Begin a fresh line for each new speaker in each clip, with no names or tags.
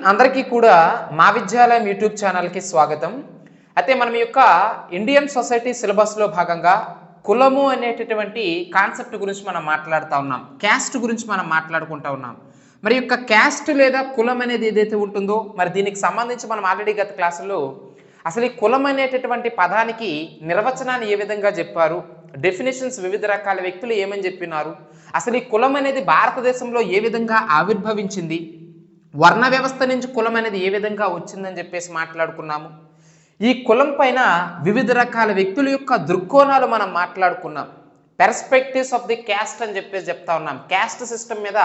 అందరికీ కూడా మా విద్యాలయం యూట్యూబ్ ఛానల్కి స్వాగతం. అయితే మనం ఈ యొక్క ఇండియన్ సొసైటీ సిలబస్లో భాగంగా కులము అనేటటువంటి కాన్సెప్ట్ గురించి మనం మాట్లాడుతూ ఉన్నాం. క్యాస్ట్ గురించి మనం మాట్లాడుకుంటూ ఉన్నాం. మరి యొక్క క్యాస్ట్ లేదా కులం అనేది ఏదైతే ఉంటుందో మరి దీనికి సంబంధించి మనం ఆల్రెడీ గత క్లాసుల్లో అసలు ఈ కులం అనేటటువంటి పదానికి నిర్వచనాన్ని ఏ విధంగా చెప్పారు, డెఫినేషన్స్ వివిధ రకాల వ్యక్తులు ఏమని చెప్పినారు, అసలు ఈ కులం అనేది భారతదేశంలో ఏ విధంగా ఆవిర్భవించింది, వర్ణ వ్యవస్థ నుంచి కులం అనేది ఏ విధంగా వచ్చిందని చెప్పేసి మాట్లాడుకున్నాము. ఈ కులం పైన వివిధ రకాల వ్యక్తుల యొక్క దృక్కోణాలు మనం మాట్లాడుకున్నాం. పెర్స్పెక్టివ్స్ ఆఫ్ ది క్యాస్ట్ అని చెప్పేసి చెప్తా ఉన్నాం. క్యాస్ట్ సిస్టమ్ మీద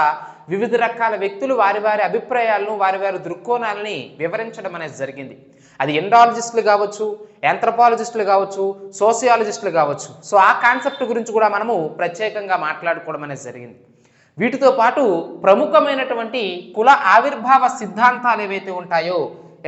వివిధ రకాల వ్యక్తులు వారి వారి అభిప్రాయాలను వారి వారి దృక్కోణాలని వివరించడం అనేది జరిగింది. అది ఎండాలజిస్టులు కావచ్చు, యాంథ్రోపాలజిస్టులు కావచ్చు, సోషియాలజిస్టులు కావచ్చు. సో ఆ కాన్సెప్ట్ గురించి కూడా మనము ప్రత్యేకంగా మాట్లాడుకోవడం అనేది జరిగింది. వీటితో పాటు ప్రముఖమైనటువంటి కుల ఆవిర్భావ సిద్ధాంతాలు ఏవైతే ఉంటాయో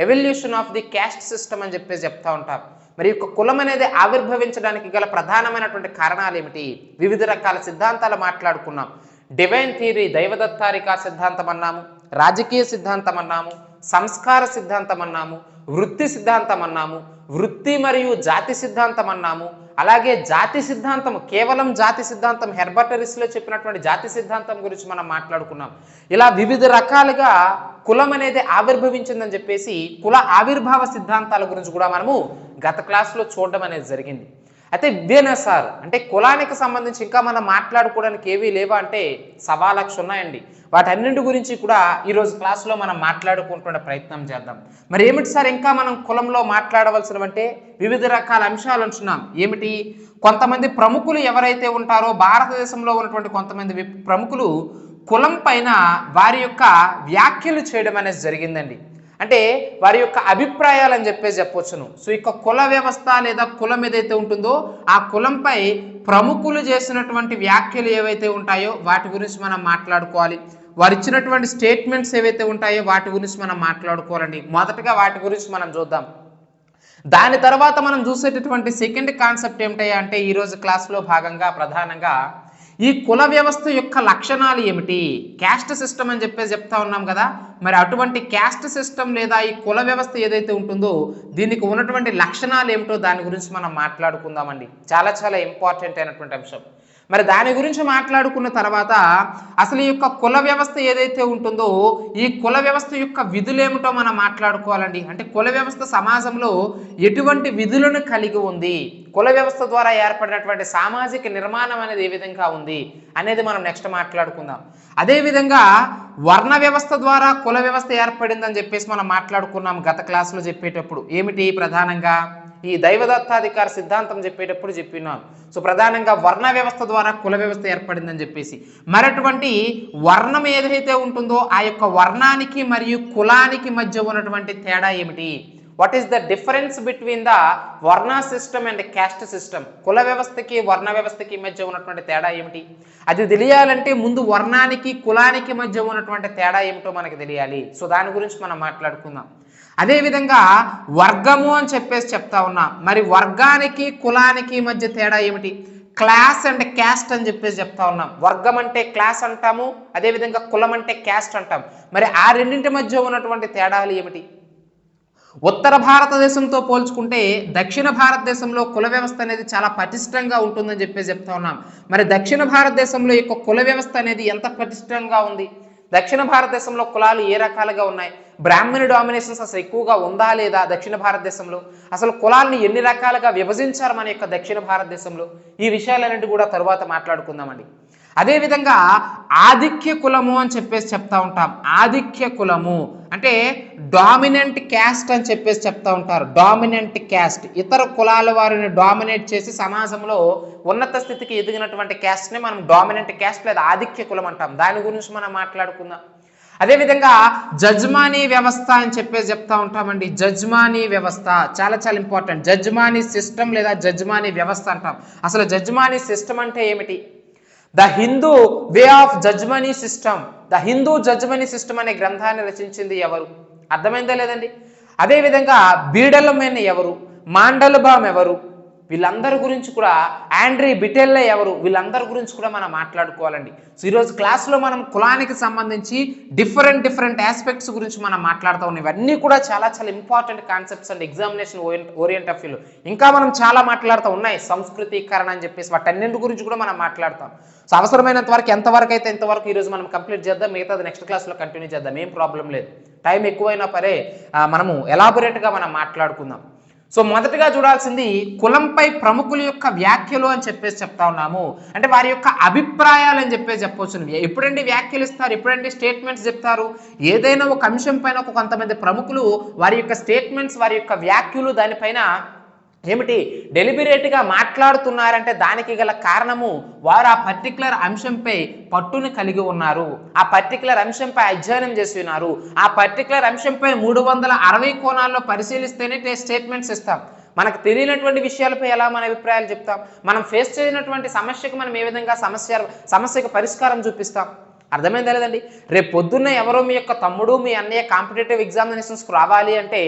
evolution of the caste system అని చెప్పేసి చెప్తా ఉంటాం. మరి యొక్క కులం అనేది ఆవిర్భవించడానికి గల ప్రధానమైనటువంటి కారణాలు ఏమిటి, వివిధ రకాల సిద్ధాంతాలు మాట్లాడుకున్నాం. డివైన్ థియరీ దైవదత్తారికా సిద్ధాంతం అన్నాము, రాజకీయ సిద్ధాంతం అన్నాము, సంస్కార సిద్ధాంతం అన్నాము, వృత్తి సిద్ధాంతం అన్నాము, వృత్తి మరియు జాతి సిద్ధాంతం అన్నాము. అలాగే జాతి సిద్ధాంతం, కేవలం జాతి సిద్ధాంతం, హెర్బటరీస్లో చెప్పినటువంటి జాతి సిద్ధాంతం గురించి మనం మాట్లాడుకున్నాం. ఇలా వివిధ రకాలుగా కులం అనేది ఆవిర్భవించిందని చెప్పేసి కుల ఆవిర్భావ సిద్ధాంతాల గురించి కూడా మనము గత క్లాసులో చూడడం అనేది జరిగింది. అయితే ఇవేనా సార్ అంటే కులానికి సంబంధించి ఇంకా మనం మాట్లాడుకోవడానికి ఏవీ లేవా అంటే 1,00,000 ఉన్నాయండి. వాటన్నింటి గురించి కూడా ఈరోజు క్లాసులో మనం మాట్లాడుకుంటున్న ప్రయత్నం చేద్దాం. మరి ఏమిటి సార్ ఇంకా మనం కులంలో మాట్లాడవలసినవంటే వివిధ రకాల అంశాలు అంటున్నాం. ఏమిటి, కొంతమంది ప్రముఖులు ఎవరైతే ఉంటారో భారతదేశంలో ఉన్నటువంటి కొంతమంది ప్రముఖులు కులం పైన వారి యొక్క వ్యాఖ్యలు చేయడం అనేది జరిగిందండి. అంటే వారి యొక్క అభిప్రాయాలు అని చెప్పేసి చెప్పవచ్చును. సో ఇక కుల వ్యవస్థ లేదా కులం ఏదైతే ఉంటుందో ఆ కులంపై ప్రముఖులు చేసినటువంటి వ్యాఖ్యలు ఏవైతే ఉంటాయో వాటి గురించి మనం మాట్లాడుకోవాలి. వారు ఇచ్చినటువంటి స్టేట్మెంట్స్ ఏవైతే ఉంటాయో వాటి గురించి మనం మాట్లాడుకోవాలండి. మొదటగా వాటి గురించి మనం చూద్దాం. దాని తర్వాత మనం చూసేటటువంటి సెకండ్ కాన్సెప్ట్ ఏమిటయ్యా అంటే ఈరోజు క్లాస్లో భాగంగా ప్రధానంగా ఈ కుల వ్యవస్థ యొక్క లక్షణాలు ఏమిటి, క్యాస్ట్ సిస్టమ్ అని చెప్పేసి చెప్తా ఉన్నాం కదా. మరి అటువంటి క్యాస్ట్ సిస్టమ్ లేదా ఈ కుల వ్యవస్థ ఏదైతే ఉంటుందో దీనికి ఉన్నటువంటి లక్షణాలు ఏమిటో దాని గురించి మనం మాట్లాడుకుందామండి. చాలా చాలా ఇంపార్టెంట్ అయినటువంటి అంశం. మరి దాని గురించి మాట్లాడుకున్న తర్వాత అసలు ఈ యొక్క కుల వ్యవస్థ ఏదైతే ఉంటుందో ఈ కుల వ్యవస్థ యొక్క విధులు ఏమిటో మనం మాట్లాడుకోవాలండి. అంటే కుల వ్యవస్థ సమాజంలో ఎటువంటి విధులను కలిగి ఉంది, కుల వ్యవస్థ ద్వారా ఏర్పడినటువంటి సామాజిక నిర్మాణం అనేది ఏ విధంగా ఉంది అనేది మనం నెక్స్ట్ మాట్లాడుకుందాం. అదేవిధంగా వర్ణ వ్యవస్థ ద్వారా కుల వ్యవస్థ ఏర్పడిందని చెప్పేసి మనం మాట్లాడుకున్నాం గత క్లాసులో చెప్పేటప్పుడు. ఏమిటి ప్రధానంగా ఈ దైవదత్తాధికార సిద్ధాంతం చెప్పేటప్పుడు చెప్పినాం. సో ప్రధానంగా వర్ణ వ్యవస్థ ద్వారా కుల వ్యవస్థ ఏర్పడిందని చెప్పేసి మరటువంటి వర్ణం ఏదైతే ఉంటుందో ఆ యొక్క వర్ణానికి మరియు కులానికి మధ్య ఉన్నటువంటి తేడా ఏమిటి, what is the difference between the వర్ణ సిస్టమ్ అండ్ క్యాస్ట్ సిస్టమ్, కుల వ్యవస్థకి వర్ణ వ్యవస్థకి మధ్య ఉన్నటువంటి తేడా ఏమిటి, అది తెలియాలంటే ముందు వర్ణానికి కులానికి మధ్య ఉన్నటువంటి తేడా ఏమిటో మనకు తెలియాలి. సో దాని గురించి మనం మాట్లాడుకుందాం. అదేవిధంగా వర్గము అని చెప్పేసి చెప్తా ఉన్నాం. మరి వర్గానికి కులానికి మధ్య తేడా ఏమిటి, క్లాస్ అండ్ క్యాస్ట్ అని చెప్పేసి చెప్తా ఉన్నాం. వర్గం అంటే క్లాస్ అంటాము, అదేవిధంగా కులం అంటే క్యాస్ట్ అంటాం. మరి ఆ రెండింటి మధ్య ఉన్నటువంటి తేడాలు ఏమిటి, ఉత్తర భారతదేశంతో పోల్చుకుంటే దక్షిణ భారతదేశంలో కుల వ్యవస్థ అనేది చాలా పటిష్టంగా ఉంటుందని చెప్పేసి చెప్తా ఉన్నాం. మరి దక్షిణ భారతదేశంలో యొక్క కుల వ్యవస్థ అనేది ఎంత పటిష్టంగా ఉంది, దక్షిణ భారతదేశంలో కులాలు ఏ రకాలుగా ఉన్నాయి, బ్రాహ్మణ డామినేషన్స్ అసలు ఎక్కువగా ఉందా లేదా దక్షిణ భారతదేశంలో, అసలు కులాలను ఎన్ని రకాలుగా విభజించారు మన యొక్క దక్షిణ భారతదేశంలో, ఈ విషయాలన్నింటి కూడా తరువాత మాట్లాడుకుందామండి. అదేవిధంగా ఆధిక్య కులము అని చెప్పేసి చెప్తా ఉంటాం. ఆధిక్య కులము అంటే డామినెంట్ క్యాస్ట్ అని చెప్పేసి చెప్తా ఉంటారు. డామినెంట్ క్యాస్ట్ ఇతర కులాల వారిని డామినేట్ చేసి సమాజంలో ఉన్నత స్థితికి ఎదిగినటువంటి క్యాస్ట్ని మనం డామినెంట్ క్యాస్ట్ లేదా ఆధిక్య కులం అంటాం. దాని గురించి మనం మాట్లాడుకుందాం. అదేవిధంగా జజ్మానీ వ్యవస్థ అని చెప్పేసి చెప్తా ఉంటామండి. జజ్మానీ వ్యవస్థ చాలా చాలా ఇంపార్టెంట్. జజ్మానీ సిస్టమ్ లేదా జజ్మానీ వ్యవస్థ అంటాం. అసలు జజ్మానీ సిస్టమ్ అంటే ఏమిటి, the Hindu way of jajmani system, the Hindu jajmani system అనే గ్రంథాన్ని రచించింది ఎవరు, అర్థమైందా లేదండి. అదేవిధంగా బీడలమేన్ ఎవరు, మాండలబామ్ ఎవరు, వీళ్ళందరి గురించి కూడా, ఆండ్రీ బిటెల్లే ఎవరు, వీళ్ళందరి గురించి కూడా మనం మాట్లాడుకోవాలండి. సో ఈరోజు క్లాస్లో మనం కులానికి సంబంధించి డిఫరెంట్ ఆస్పెక్ట్స్ గురించి మనం మాట్లాడుతూ ఉన్నాం. ఇవన్నీ కూడా చాలా important concepts and examination orient of వ్యూలో ఇంకా మనం చాలా మాట్లాడుతూ ఉన్నాయి. సంస్కృతీకరణ అని చెప్పేసి వాటన్నింటి గురించి కూడా మనం మాట్లాడతాం. సో అవసరమైనంత వరకు ఎంతవరకు అయితే ఇంతవరకు ఈరోజు మనం కంప్లీట్ చేద్దాం, మిగతాది నెక్స్ట్ క్లాస్లో కంటిన్యూ చేద్దాం, ఏం ప్రాబ్లం లేదు. టైం ఎక్కువైనా పరే మనము ఎలాబొరేట్గా మనం మాట్లాడుకుందాం. సో మొదటగా చూడాల్సింది కులంపై ప్రముఖుల యొక్క వ్యాఖ్యలు అని చెప్పేసి చెప్తా ఉన్నాము. అంటే వారి యొక్క అభిప్రాయాలు అని చెప్పేసి చెప్పవచ్చు. ఎప్పుడండి వ్యాఖ్యలు ఇస్తారు, ఎప్పుడండి స్టేట్మెంట్స్ చెప్తారు? ఏదైనా ఒక అంశం పైన కొంతమంది ప్రముఖులు వారి యొక్క స్టేట్మెంట్స్, వారి యొక్క వ్యాఖ్యలు దానిపైన ఏమిటి డెలిబరేట్గా మాట్లాడుతున్నారంటే దానికి గల కారణము వారు ఆ పర్టికులర్ అంశంపై పట్టును కలిగి ఉన్నారు, ఆ పర్టికులర్ అంశంపై అధ్యయనం చేసి ఉన్నారు, ఆ పర్టికులర్ అంశంపై 360 కోణాల్లో పరిశీలిస్తేనే స్టేట్మెంట్స్ ఇస్తాం. మనకు తెలియనటువంటి విషయాలపై ఎలా మన అభిప్రాయాలు చెప్తాం? మనం ఫేస్ చేయనటువంటి సమస్యకు మనం ఏ విధంగా సమస్యకు పరిష్కారం చూపిస్తాం? అర్థమైందా లేదండి? రేపు పొద్దున్న ఎవరో మీ యొక్క తమ్ముడు, మీ అన్నయ్య కాంపిటేటివ్ ఎగ్జామినేషన్స్కి రావాలి అంటే,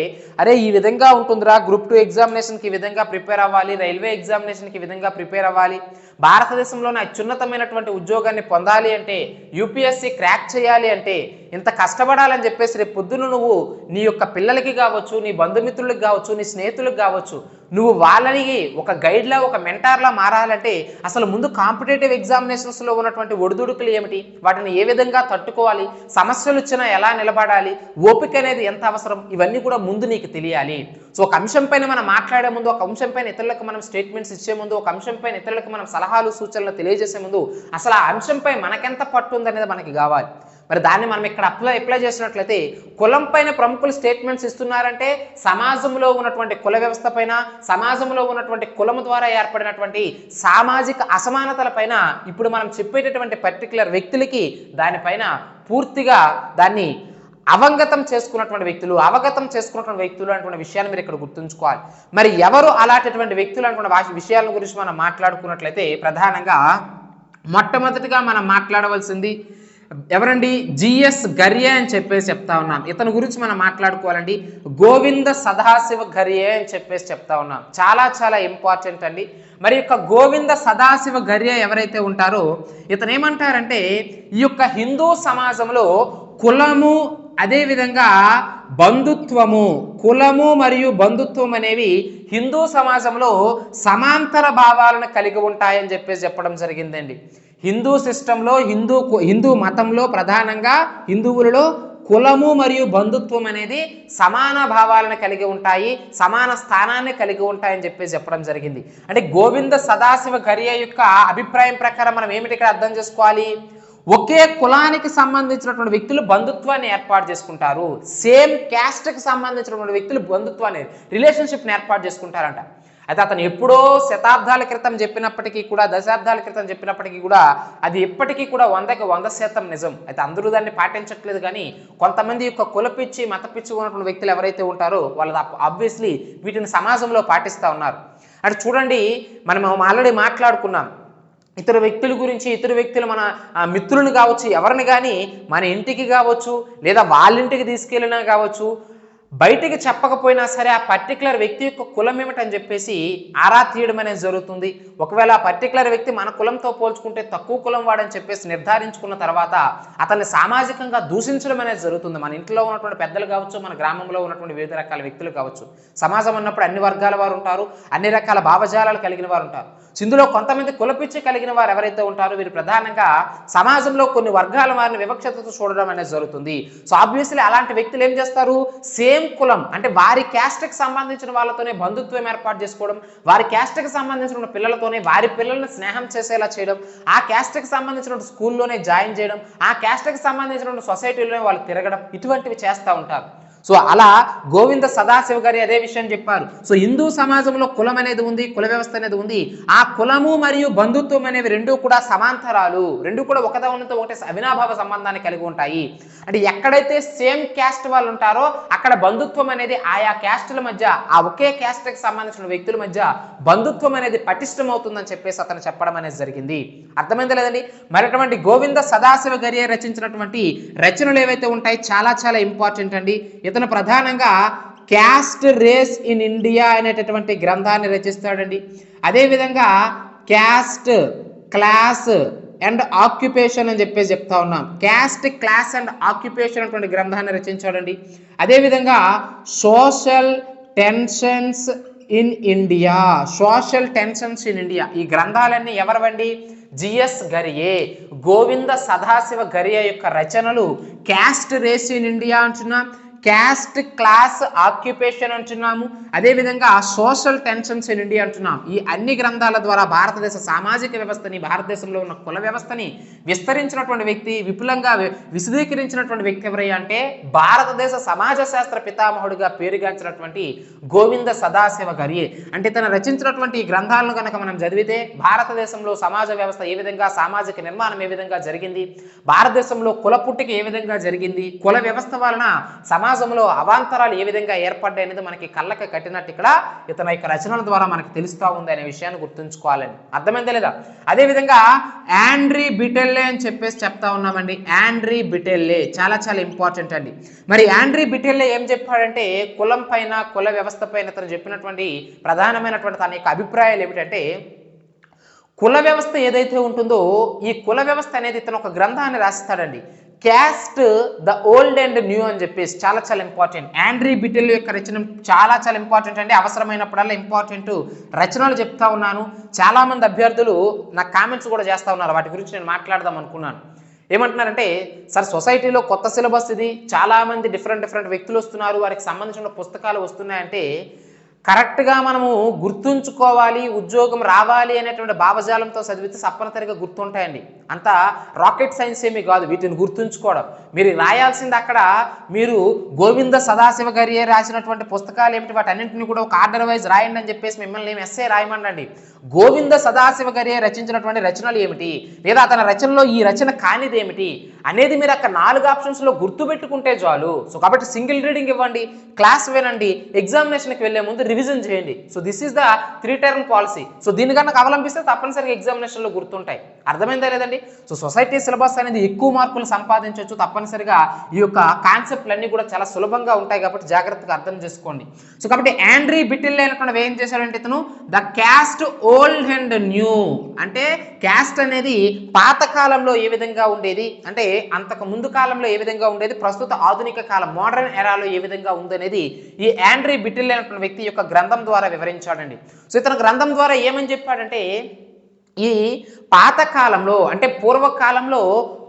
అరే ఈ విధంగా ఉంటుందిరా, గ్రూప్ 2 ఎగ్జామినేషన్కి ఈ విధంగా ప్రిపేర్ అవ్వాలి, రైల్వే ఎగ్జామినేషన్కి ఈ విధంగా ప్రిపేర్ అవ్వాలి, భారతదేశంలోనే అత్యున్నతమైనటువంటి ఉద్యోగాన్ని పొందాలి అంటే, యూపీఎస్సీ క్రాక్ చేయాలి అంటే ఇంత కష్టపడాలని చెప్పేసి రేపు పొద్దున్న నువ్వు నీ యొక్క పిల్లలకి కావచ్చు, నీ బంధుమిత్రులకు కావచ్చు, నీ స్నేహితులకు కావచ్చు, నువ్వు వాళ్ళని ఒక గైడ్లా, ఒక మెంటార్లా మారాలంటే అసలు ముందు కాంపిటేటివ్ ఎగ్జామినేషన్స్లో ఉన్నటువంటి ఒడిదుడుకులు ఏమిటి, వాటిని ఏ విధంగా తట్టుకోవాలి, సమస్యలు వచ్చినా ఎలా నిలబడాలి, ఓపిక అనేది ఎంత అవసరం, ఇవన్నీ కూడా ముందు నీకు తెలియాలి. సో ఒక అంశం పైన మనం మాట్లాడే ముందు, ఒక అంశం పైన ఇతరులకు మనం స్టేట్మెంట్స్ ఇచ్చే ముందు, ఒక అంశం పైన ఇతరులకు మనం సలహాలు సూచనలు తెలియజేసే ముందు అసలు ఆ అంశంపై మనకెంత పట్టు ఉందనేది మనకి కావాలి. మరి దాన్ని మనం ఇక్కడ అప్లై చేసినట్లయితే కులం పైన ప్రముఖులు స్టేట్మెంట్స్ ఇస్తున్నారంటే సమాజంలో ఉన్నటువంటి కుల వ్యవస్థ పైన, సమాజంలో ఉన్నటువంటి కులము ద్వారా ఏర్పడినటువంటి సామాజిక అసమానతల పైన ఇప్పుడు మనం చెప్పేటటువంటి పర్టికులర్ వ్యక్తులకి దానిపైన పూర్తిగా దాన్ని అవగతం చేసుకున్నటువంటి వ్యక్తులు అటువంటి విషయాన్ని మీరు ఇక్కడ గుర్తుంచుకోవాలి. మరి ఎవరు అలాంటి వ్యక్తులు అటువంటి విషయాల గురించి మనం మాట్లాడుకున్నట్లయితే ప్రధానంగా మొట్టమొదటిగా మనం మాట్లాడవలసింది ఎవరండి? జిఎస్ గర్యే అని చెప్పేసి చెప్తా ఉన్నాం. ఇతని గురించి మనం మాట్లాడుకోవాలండి. గోవింద సదాశివ గర్యే అని చెప్పేసి చెప్తా ఉన్నాం. చాలా ఇంపార్టెంట్ అండి. మరి యొక్క గోవింద సదాశివ గర్యే ఎవరైతే ఉంటారో ఇతను ఏమంటారంటే, ఈ యొక్క హిందూ సమాజంలో కులము అదేవిధంగా బంధుత్వము, కులము మరియు బంధుత్వం అనేవి హిందూ సమాజంలో సమాంతర భావాలను కలిగి ఉంటాయని చెప్పేసి చెప్పడం జరిగిందండి. హిందూ సిస్టంలో, హిందూ మతంలో ప్రధానంగా హిందువులలో కులము మరియు బంధుత్వం అనేది సమాన భావాలను కలిగి ఉంటాయి, సమాన స్థానాన్ని కలిగి ఉంటాయని చెప్పేసి చెప్పడం జరిగింది. అంటే గోవింద సదాశివ గర్యే యొక్క అభిప్రాయం ప్రకారం మనం ఏమిటి ఇక్కడ అర్థం చేసుకోవాలి? ఒకే కులానికి సంబంధించినటువంటి వ్యక్తులు బంధుత్వాన్ని ఏర్పాటు చేసుకుంటారు, సేమ్ క్యాస్ట్కి సంబంధించినటువంటి వ్యక్తులు బంధుత్వాన్ని, రిలేషన్షిప్ని ఏర్పాటు చేసుకుంటారంట. అయితే అతను ఎప్పుడో శతాబ్దాల క్రితం చెప్పినప్పటికీ కూడా, దశాబ్దాల క్రితం చెప్పినప్పటికీ కూడా అది ఎప్పటికీ కూడా 100కి 100% నిజం. అయితే అందరూ దాన్ని పాటించట్లేదు. కానీ కొంతమంది యొక్క కులపిచ్చి, మతపిచ్చి ఉన్నటువంటి వ్యక్తులు ఎవరైతే ఉంటారో వాళ్ళు ఆబ్వియస్లీ వీటిని సమాజంలో పాటిస్తూ ఉన్నారు. అంటే చూడండి, మనం ఆల్రెడీ మాట్లాడుకున్నాం ఇతర వ్యక్తుల గురించి. ఇతర వ్యక్తులు మన మిత్రులను కావచ్చు, ఎవరిని కానీ మన ఇంటికి కావచ్చు లేదా వాళ్ళ ఇంటికి తీసుకెళ్ళినా కావచ్చు, బయటికి చెప్పకపోయినా సరే ఆ పర్టికులర్ వ్యక్తి యొక్క కులం ఏమిటని చెప్పేసి ఆరా తీయడం అనేది జరుగుతుంది. ఒకవేళ ఆ పర్టికులర్ వ్యక్తి మన కులంతో పోల్చుకుంటే తక్కువ కులం వాడని చెప్పేసి నిర్ధారించుకున్న తర్వాత అతన్ని సామాజికంగా దూషించడం అనేది జరుగుతుంది. మన ఇంట్లో ఉన్నటువంటి పెద్దలు కావచ్చు, మన గ్రామంలో ఉన్నటువంటి వివిధ రకాల వ్యక్తులు కావచ్చు. సమాజం అన్నప్పుడు అన్ని వర్గాల వారు ఉంటారు, అన్ని రకాల భావజాలాలు కలిగిన వారు ఉంటారు. ఇందులో కొంతమంది కులపిచ్చి కలిగిన వారు ఎవరైతే ఉంటారో వీరు ప్రధానంగా సమాజంలో కొన్ని వర్గాల వారిని వివక్షతతో చూడడం అనేది జరుగుతుంది. సో ఆబ్వియస్లీ అలాంటి వ్యక్తులు ఏం చేస్తారు? సేమ్ కులం అంటే వారి క్యాస్ట్కి సంబంధించిన వాళ్ళతోనే బంధుత్వం ఏర్పాటు చేసుకోవడం, వారి క్యాస్ట్కి సంబంధించిన పిల్లలతోనే వారి పిల్లల్ని స్నేహం చేసేలా చేయడం, ఆ క్యాస్ట్కి సంబంధించిన స్కూల్లోనే జాయిన్ చేయడం, ఆ క్యాస్ట్కి సంబంధించిన సొసైటీలోనే వాళ్ళు తిరగడం, ఇటువంటివి చేస్తూ ఉంటారు. సో అలా గోవింద సదాశివ గారి అదే విషయం చెప్పారు. సో హిందూ సమాజంలో కులం అనేది ఉంది, కుల వ్యవస్థ అనేది ఉంది. ఆ కులము మరియు బంధుత్వం అనేవి రెండూ కూడా సమాంతరాలు, రెండూ కూడా ఒకదానితో ఒకటి అవినాభావ సంబంధాన్ని కలిగి ఉంటాయి. అంటే ఎక్కడైతే సేమ్ క్యాస్ట్ వాళ్ళు ఉంటారో అక్కడ బంధుత్వం అనేది ఆయా క్యాస్టుల మధ్య, ఆ ఒకే క్యాస్ట్కి సంబంధించిన వ్యక్తుల మధ్య బంధుత్వం అనేది పటిష్టమవుతుందని చెప్పేసి అతను చెప్పడం అనేది జరిగింది. అర్థమైందా లేదండి? మరి అటువంటి గోవింద సదాశివ గర్యే రచించినటువంటి రచనలు ఏవైతే ఉంటాయి చాలా ఇంపార్టెంట్ అండి. ఇతను ప్రధానంగా క్యాస్ట్ రేస్ ఇన్ ఇండియా అనేటటువంటి గ్రంథాన్ని రచిస్తాడండి. అదేవిధంగా క్యాస్ట్ క్లాస్ అండ్ ఆక్యుపేషన్ అని చెప్పేసి చెప్తా ఉన్నాం. క్యాస్ట్ క్లాస్ అండ్ ఆక్యుపేషన్ అటువంటి గ్రంథాన్ని రచించాడండి. అదేవిధంగా social tensions in India, social tensions in India, ఈ గ్రంథాలన్నీ ఎవరివండి? జిఎస్ గరియే, గోవింద సదాశివ గరియే యొక్క రచనలు. క్యాస్ట్ రేస్ ఇన్ ఇండియా అంటున్నాం, క్యాస్ట్ క్లాస్ ఆక్యుపేషన్ అంటున్నాము, అదేవిధంగా సోషల్ టెన్షన్స్ ఇన్ ఇండియా అంటున్నాం. ఈ అన్ని గ్రంథాల ద్వారా భారతదేశ సామాజిక వ్యవస్థని, భారతదేశంలో ఉన్న కుల వ్యవస్థని విస్తరించినటువంటి వ్యక్తి, విపులంగా విశదీకరించినటువంటి వ్యక్తి ఎవరయ్యా అంటే భారతదేశ సమాజ శాస్త్ర పితామహుడిగా పేరుగాంచినటువంటి గోవింద సదాశివ గరియే. అంటే తను రచించినటువంటి ఈ గ్రంథాలను కనుక మనం చదివితే భారతదేశంలో సమాజ వ్యవస్థ ఏ విధంగా, సామాజిక నిర్మాణం ఏ విధంగా జరిగింది, భారతదేశంలో కుల పుట్టిక ఏ విధంగా జరిగింది, కుల వ్యవస్థ వలన సమాజంలో అవాంతరాలు ఏ విధంగా ఏర్పడ్డాయి అనేది మనకి కళ్ళకి కట్టినట్టు ఇక్కడ ఇతని యొక్క రచనల ద్వారా మనకి తెలుస్తూ ఉంది అనే విషయాన్ని గుర్తుంచుకోవాలండి. అర్థమైందా లేదా? అదేవిధంగా ఆండ్రీ బిటెల్లే అని చెప్పేసి చెప్తా ఉన్నామండి. ఆండ్రీ బిటెల్లే చాలా చాలా ఇంపార్టెంట్ అండి. మరి ఆండ్రీ బిటెల్లే ఏం చెప్పాడంటే కులం పైన, కుల వ్యవస్థ పైన తను చెప్పినటువంటి ప్రధానమైనటువంటి తన యొక్క అభిప్రాయాలు ఏమిటంటే, కుల వ్యవస్థ ఏదైతే ఉంటుందో ఈ కుల వ్యవస్థ అనేది ఇతను ఒక గ్రంథాన్ని రాస్తాడండి. Caste the old and new అని చెప్పేసి చాలా చాలా ఇంపార్టెంట్. ఆండ్రీ బిటెల్లే యొక్క రచన చాలా చాలా ఇంపార్టెంట్ అండి. అవసరమైనప్పుడల్లా ఇంపార్టెంట్ రచనలు చెప్తా ఉన్నాను. చాలామంది అభ్యర్థులు నాకు కామెంట్స్ కూడా చేస్తూ ఉన్నారు, వాటి గురించి నేను మాట్లాడదాం అనుకున్నాను. ఏమంటున్నారంటే, సార్ సొసైటీలో కొత్త సిలబస్ ఇది, చాలామంది డిఫరెంట్ వ్యక్తులు వస్తున్నారు, వారికి సంబంధించిన పుస్తకాలు వస్తున్నాయంటే కరెక్ట్గా మనము గుర్తుంచుకోవాలి, ఉద్యోగం రావాలి అనేటువంటి భావజాలంతో చదివితే తప్పనిసరిగా గుర్తుంటాయండి. అంత రాకెట్ సైన్స్ ఏమీ కాదు వీటిని గుర్తుంచుకోవడం. మీరు రాయాల్సింది అక్కడ మీరు గోవింద సదాశివ గరియే రాసినటువంటి పుస్తకాలు ఏమిటి, వాటి అన్నింటినీ కూడా ఒక ఆర్డర్ వైజ్ రాయండి అని చెప్పేసి మిమ్మల్ని ఏమి ఎస్సే రాయమండండి. గోవింద సదాశివ గరియే రచించినటువంటి రచనలు ఏమిటి, లేదా అతని రచనలో ఈ రచన కానిది ఏమిటి అనేది మీరు అక్కడ 4 ఆప్షన్స్లో గుర్తుపెట్టుకుంటే చాలు. సో కాబట్టి సింగిల్ రీడింగ్ ఇవ్వండి, క్లాస్ వినండి, ఎగ్జామినేషన్కి వెళ్లే ముందు రివిజన్ చేయండి. So this is the 3 term policy. So దీన్ని కనుక అవలంబిస్తే తప్పనిసరిగా ఎగ్జామినేషన్లో గుర్తుంటాయి. అర్థమైందా లేదండి? సో సొసైటీ సిలబస్ అనేది ఎక్కువ మార్కులు సంపాదించవచ్చు. తప్పనిసరిగా ఈ యొక్క కాన్సెప్ట్లన్నీ కూడా చాలా సులభంగా ఉంటాయి కాబట్టి జాగ్రత్తగా అర్థం చేసుకోండి. సో కాబట్టి ఆండ్రీ బిటెల్లే అనేటువంటి ఏం చేశాడంటే ఇతను the cast old and new, అంటే క్యాస్ట్ అనేది పాత కాలంలో ఏ విధంగా ఉండేది, అంటే అంతకు ముందు కాలంలో ఏ విధంగా ఉండేది, ప్రస్తుత ఆధునిక కాలం మోడర్న్ ఎరాలో ఏ విధంగా ఉందనేది ఈ ఆండ్రీ బిటెల్లే అనేటువంటి వ్యక్తి యొక్క గ్రంథం ద్వారా వివరించాడండి. సో ఇతను గ్రంథం ద్వారా ఏమని చెప్పాడంటే, ఈ పాత కాలంలో అంటే పూర్వకాలంలో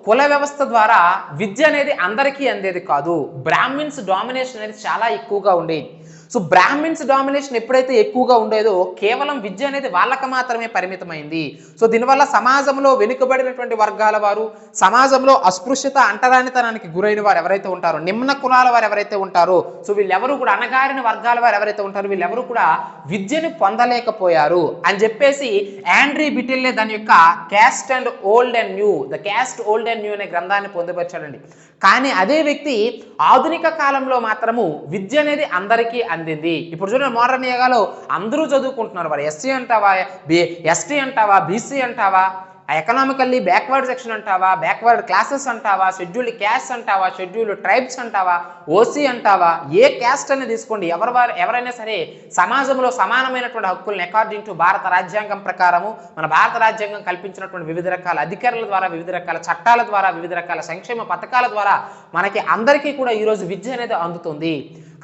కుల వ్యవస్థ ద్వారా విద్య అనేది అందరికీ అందేది కాదు. బ్రాహ్మిన్స్ డామినేషన్ అనేది చాలా ఎక్కువగా ఉండేది. సో బ్రాహ్మిన్స్ డామినేషన్ ఎప్పుడైతే ఎక్కువగా ఉండేదో కేవలం విద్య అనేది వాళ్ళకి మాత్రమే పరిమితమైంది. సో దీనివల్ల సమాజంలో వెనుకబడినటువంటి వర్గాల వారు, సమాజంలో అస్పృశ్యత అంటరానితనానికి గురైన వారు ఎవరైతే ఉంటారో, నిమ్న కులాల వారు ఎవరైతే ఉంటారో, సో వీళ్ళెవరూ కూడా అణగారిన వర్గాల వారు ఎవరైతే ఉంటారో వీళ్ళెవరూ కూడా విద్యను పొందలేకపోయారు అని చెప్పేసి ఆండ్రీ బిటెల్లే దాని యొక్క caste and old and new, the cast old and new అనే గ్రంథాన్ని పొందుపరచాడండి. కానీ అదే వ్యక్తి ఆధునిక కాలంలో మాత్రము విద్య అనేది అందరికీ అందింది. ఇప్పుడు చూడండి మోడర్న్ యుగాలో అందరూ చదువుకుంటున్నారు. వారు ఎస్సీ అంటావా, ఎస్టీ అంటావా, బీసీ అంటావా, ఎకనామికల్లీ బ్యాక్వర్డ్ సెక్షన్ అంటావా, బ్యాక్వర్డ్ క్లాసెస్ అంటావా, షెడ్యూల్డ్ క్యాస్ట్ అంటావా, షెడ్యూల్డ్ ట్రైబ్స్ అంటావా, ఓసీ అంటావా, ఏ క్యాస్ట్ అనేది తీసుకోండి, ఎవరైనా సరే సమాజంలో సమానమైనటువంటి హక్కులను అకార్డింగ్ టు భారత రాజ్యాంగం ప్రకారము, మన భారత రాజ్యాంగం కల్పించినటువంటి వివిధ రకాల అధికారుల ద్వారా, వివిధ రకాల చట్టాల ద్వారా, వివిధ రకాల సంక్షేమ పథకాల ద్వారా మనకి అందరికీ కూడా ఈరోజు విద్య అనేది అందుతుంది.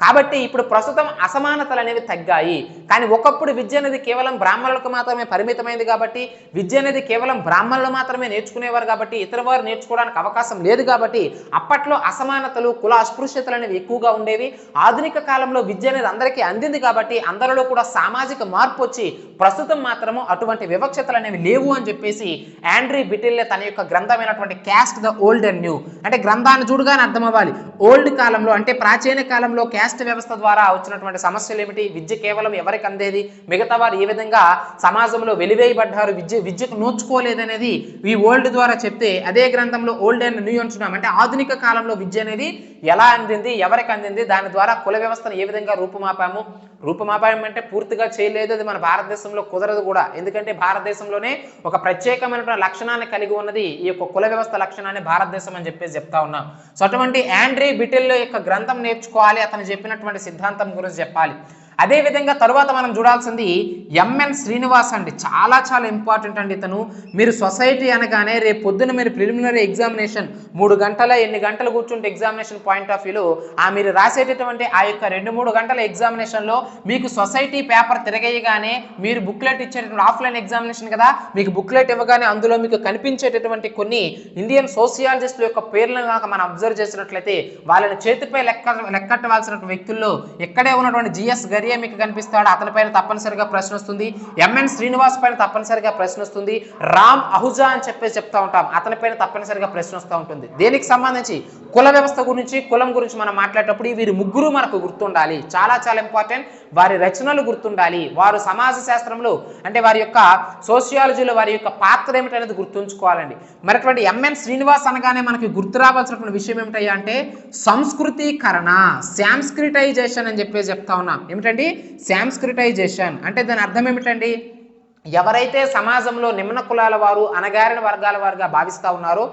కాబట్టి ఇప్పుడు ప్రస్తుతం అసమానతలు అనేవి తగ్గాయి. కానీ ఒకప్పుడు విద్య అనేది కేవలం బ్రాహ్మణులకు మాత్రమే పరిమితమైంది కాబట్టి, విద్య అనేది కేవలం బ్రాహ్మణులు మాత్రమే నేర్చుకునేవారు కాబట్టి, ఇతర వారు నేర్చుకోవడానికి అవకాశం లేదు కాబట్టి అప్పట్లో అసమానతలు, కుల అస్పృశ్యతలు అనేవి ఎక్కువగా ఉండేవి. ఆధునిక కాలంలో విద్య అనేది అందరికీ అందింది కాబట్టి అందరిలో కూడా సామాజిక మార్పు వచ్చి ప్రస్తుతం మాత్రము అటువంటి వివక్షతలు అనేవి లేవు అని చెప్పేసి ఆండ్రీ బిటెల్లే తన యొక్క గ్రంథమైనటువంటి caste the old and new, అంటే గ్రంథాన్ని చూడగానే అర్థం అవ్వాలి. ఓల్డ్ కాలంలో అంటే ప్రాచీన కాలంలో క్యాస్ట్ వ్యవస్థ ద్వారా వచ్చినటువంటి సమస్యలు ఏమిటి, విద్య కేవలం ఎవరికి అందేది, మిగతా వారు ఏ విధంగా సమాజంలో వెలివేయబడ్డారు, విద్యకు నోచుకోలేదనేది ఈ ఓల్డ్ ద్వారా చెప్తే, అదే గ్రంథంలో ఓల్డ్ అండ్ న్యూ అంటున్నాం అంటే ఆధునిక కాలంలో విద్య అనేది ఎలా అందింది, ఎవరికి అందింది, దాని ద్వారా కుల వ్యవస్థను ఏ విధంగా రూపుమాపాము అంటే పూర్తిగా చేయలేదు, అది మన భారతదేశంలో కుదరదు కూడా. ఎందుకంటే భారతదేశంలోనే ఒక ప్రత్యేకమైనటువంటి లక్షణాన్ని కలిగి ఉన్నది ఈ యొక్క కుల వ్యవస్థ లక్షణాన్ని భారతదేశం అని చెప్పేసి చెప్తా ఉన్నాం. సో అటువంటి ఆండ్రీ బిటెల్లే యొక్క గ్రంథం నేర్చుకోవాలి, అతను చెప్పినటువంటి సిద్ధాంతం గురించి చెప్పాలి. అదేవిధంగా తరువాత మనం చూడాల్సింది ఎంఎన్ శ్రీనివాస్ అండి. చాలా చాలా ఇంపార్టెంట్ అండి ఇతను. మీరు సొసైటీ అనగానే రేపు పొద్దున మీరు ప్రిలిమినరీ ఎగ్జామినేషన్ 3 గంటల ఎన్ని గంటలు కూర్చుంటే ఎగ్జామినేషన్ పాయింట్ ఆఫ్ వ్యూలో మీరు రాసేటటువంటి ఆ యొక్క 2-3 గంటల ఎగ్జామినేషన్లో మీకు సొసైటీ పేపర్ తిరగేయగానే మీరు బుక్లెట్ ఇచ్చేటటువంటి ఆఫ్లైన్ ఎగ్జామినేషన్ కదా, మీకు బుక్లెట్ ఇవ్వగానే అందులో మీకు కనిపించేటటువంటి కొన్ని ఇండియన్ సోషియాలజిస్టుల యొక్క పేర్లను కనుక మనం అబ్జర్వ్ చేసినట్లయితే వాళ్ళని చేతిపై లెక్కట్టవలసిన వ్యక్తుల్లో ఎక్కడే ఉన్నటువంటి జిఎస్ గరియే మీకు కనిపిస్తాడు, అతని పైన తప్పనిసరిగా ప్రశ్న వస్తుంది. ఎంఎన్ శ్రీనివాస్ పైన తప్పనిసరిగా ప్రశ్న వస్తుంది. రామ్ అహుజా అని చెప్తా ఉంటాం, అతని పైన తప్పనిసరిగా ప్రశ్న వస్తూ ఉంటుంది. దేనికి సంబంధించి కుల వ్యవస్థ గురించి, కులం గురించి మనం మాట్లాడేటప్పుడు వీరు ముగ్గురు మనకు గుర్తుండాలి. చాలా చాలా ఇంపార్టెంట్. వారి రచనలు గుర్తుండాలి, వారు సమాజ శాస్త్రంలో అంటే వారి యొక్క సోషియాలజీలో వారి యొక్క పాత్ర ఏమిటనేది గుర్తుంచుకోవాలండి. మరి అటువంటి ఎంఎన్ శ్రీనివాస్ అనగానే మనకి గుర్తు రావాల్సినటువంటి విషయం ఏమిటయ్యా అంటే సంస్కృతీకరణ, సాంస్క్రిటైజేషన్ అని చెప్తా ఉన్నాం. ఏమిటండి సాంస్క్రిటైజేషన్ అంటే దాని అర్థం ఏమిటండి? ఎవరైతే సమాజంలో నిమ్న కులాల వారు, అణగారిన వర్గాల వారుగా భావిస్తూ ఉన్నారో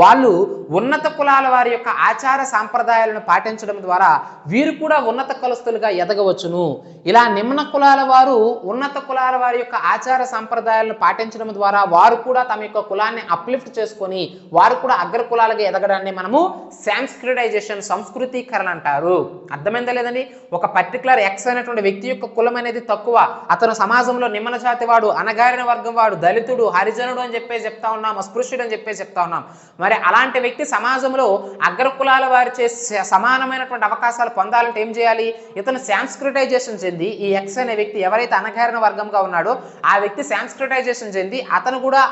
వాళ్ళు ఉన్నత కులాల వారి యొక్క ఆచార సాంప్రదాయాలను పాటించడం ద్వారా వీరు కూడా ఉన్నత కులస్తులుగా ఎదగవచ్చును. ఇలా నిమ్న కులాల వారు ఉన్నత కులాల వారి యొక్క ఆచార సాంప్రదాయాలను పాటించడం ద్వారా వారు కూడా తమ యొక్క కులాన్ని అప్లిఫ్ట్ చేసుకొని వారు కూడా అగ్ర కులాలుగా ఎదగడాన్ని మనము సాంస్క్రిటైజేషన్, సంస్కృతీకరణ అంటారు. అర్థమైందా లేదండి? ఒక పర్టికులర్ ఎక్స్ అనేటువంటి వ్యక్తి యొక్క కులం అనేది తక్కువ, అతను సమాజంలో నిమ్న జాతి వాడు, అణగారిన వర్గం వాడు, దళితుడు, హరిజనుడు అని చెప్పేసి చెప్తా ఉన్నాం, అస్పృశ్యుడు అని చెప్పేసి చెప్తా ఉన్నాం. మరి అలాంటి వ్యక్తి సమాజంలో అగ్ర కులాల వారి సమానమైనటువంటి అవకాశాలు పొందాలంటే ఏం చేయాలి? ఇతను సాంస్క్రిటైజేషన్ చెంది, ఈ ఎక్స్ అనే వ్యక్తి ఎవరైతే అణగారిన వర్గంగా ఉన్నాడో ఆ వ్యక్తి సాంస్క్రిటైజేషన్ చెంది అతను కూడా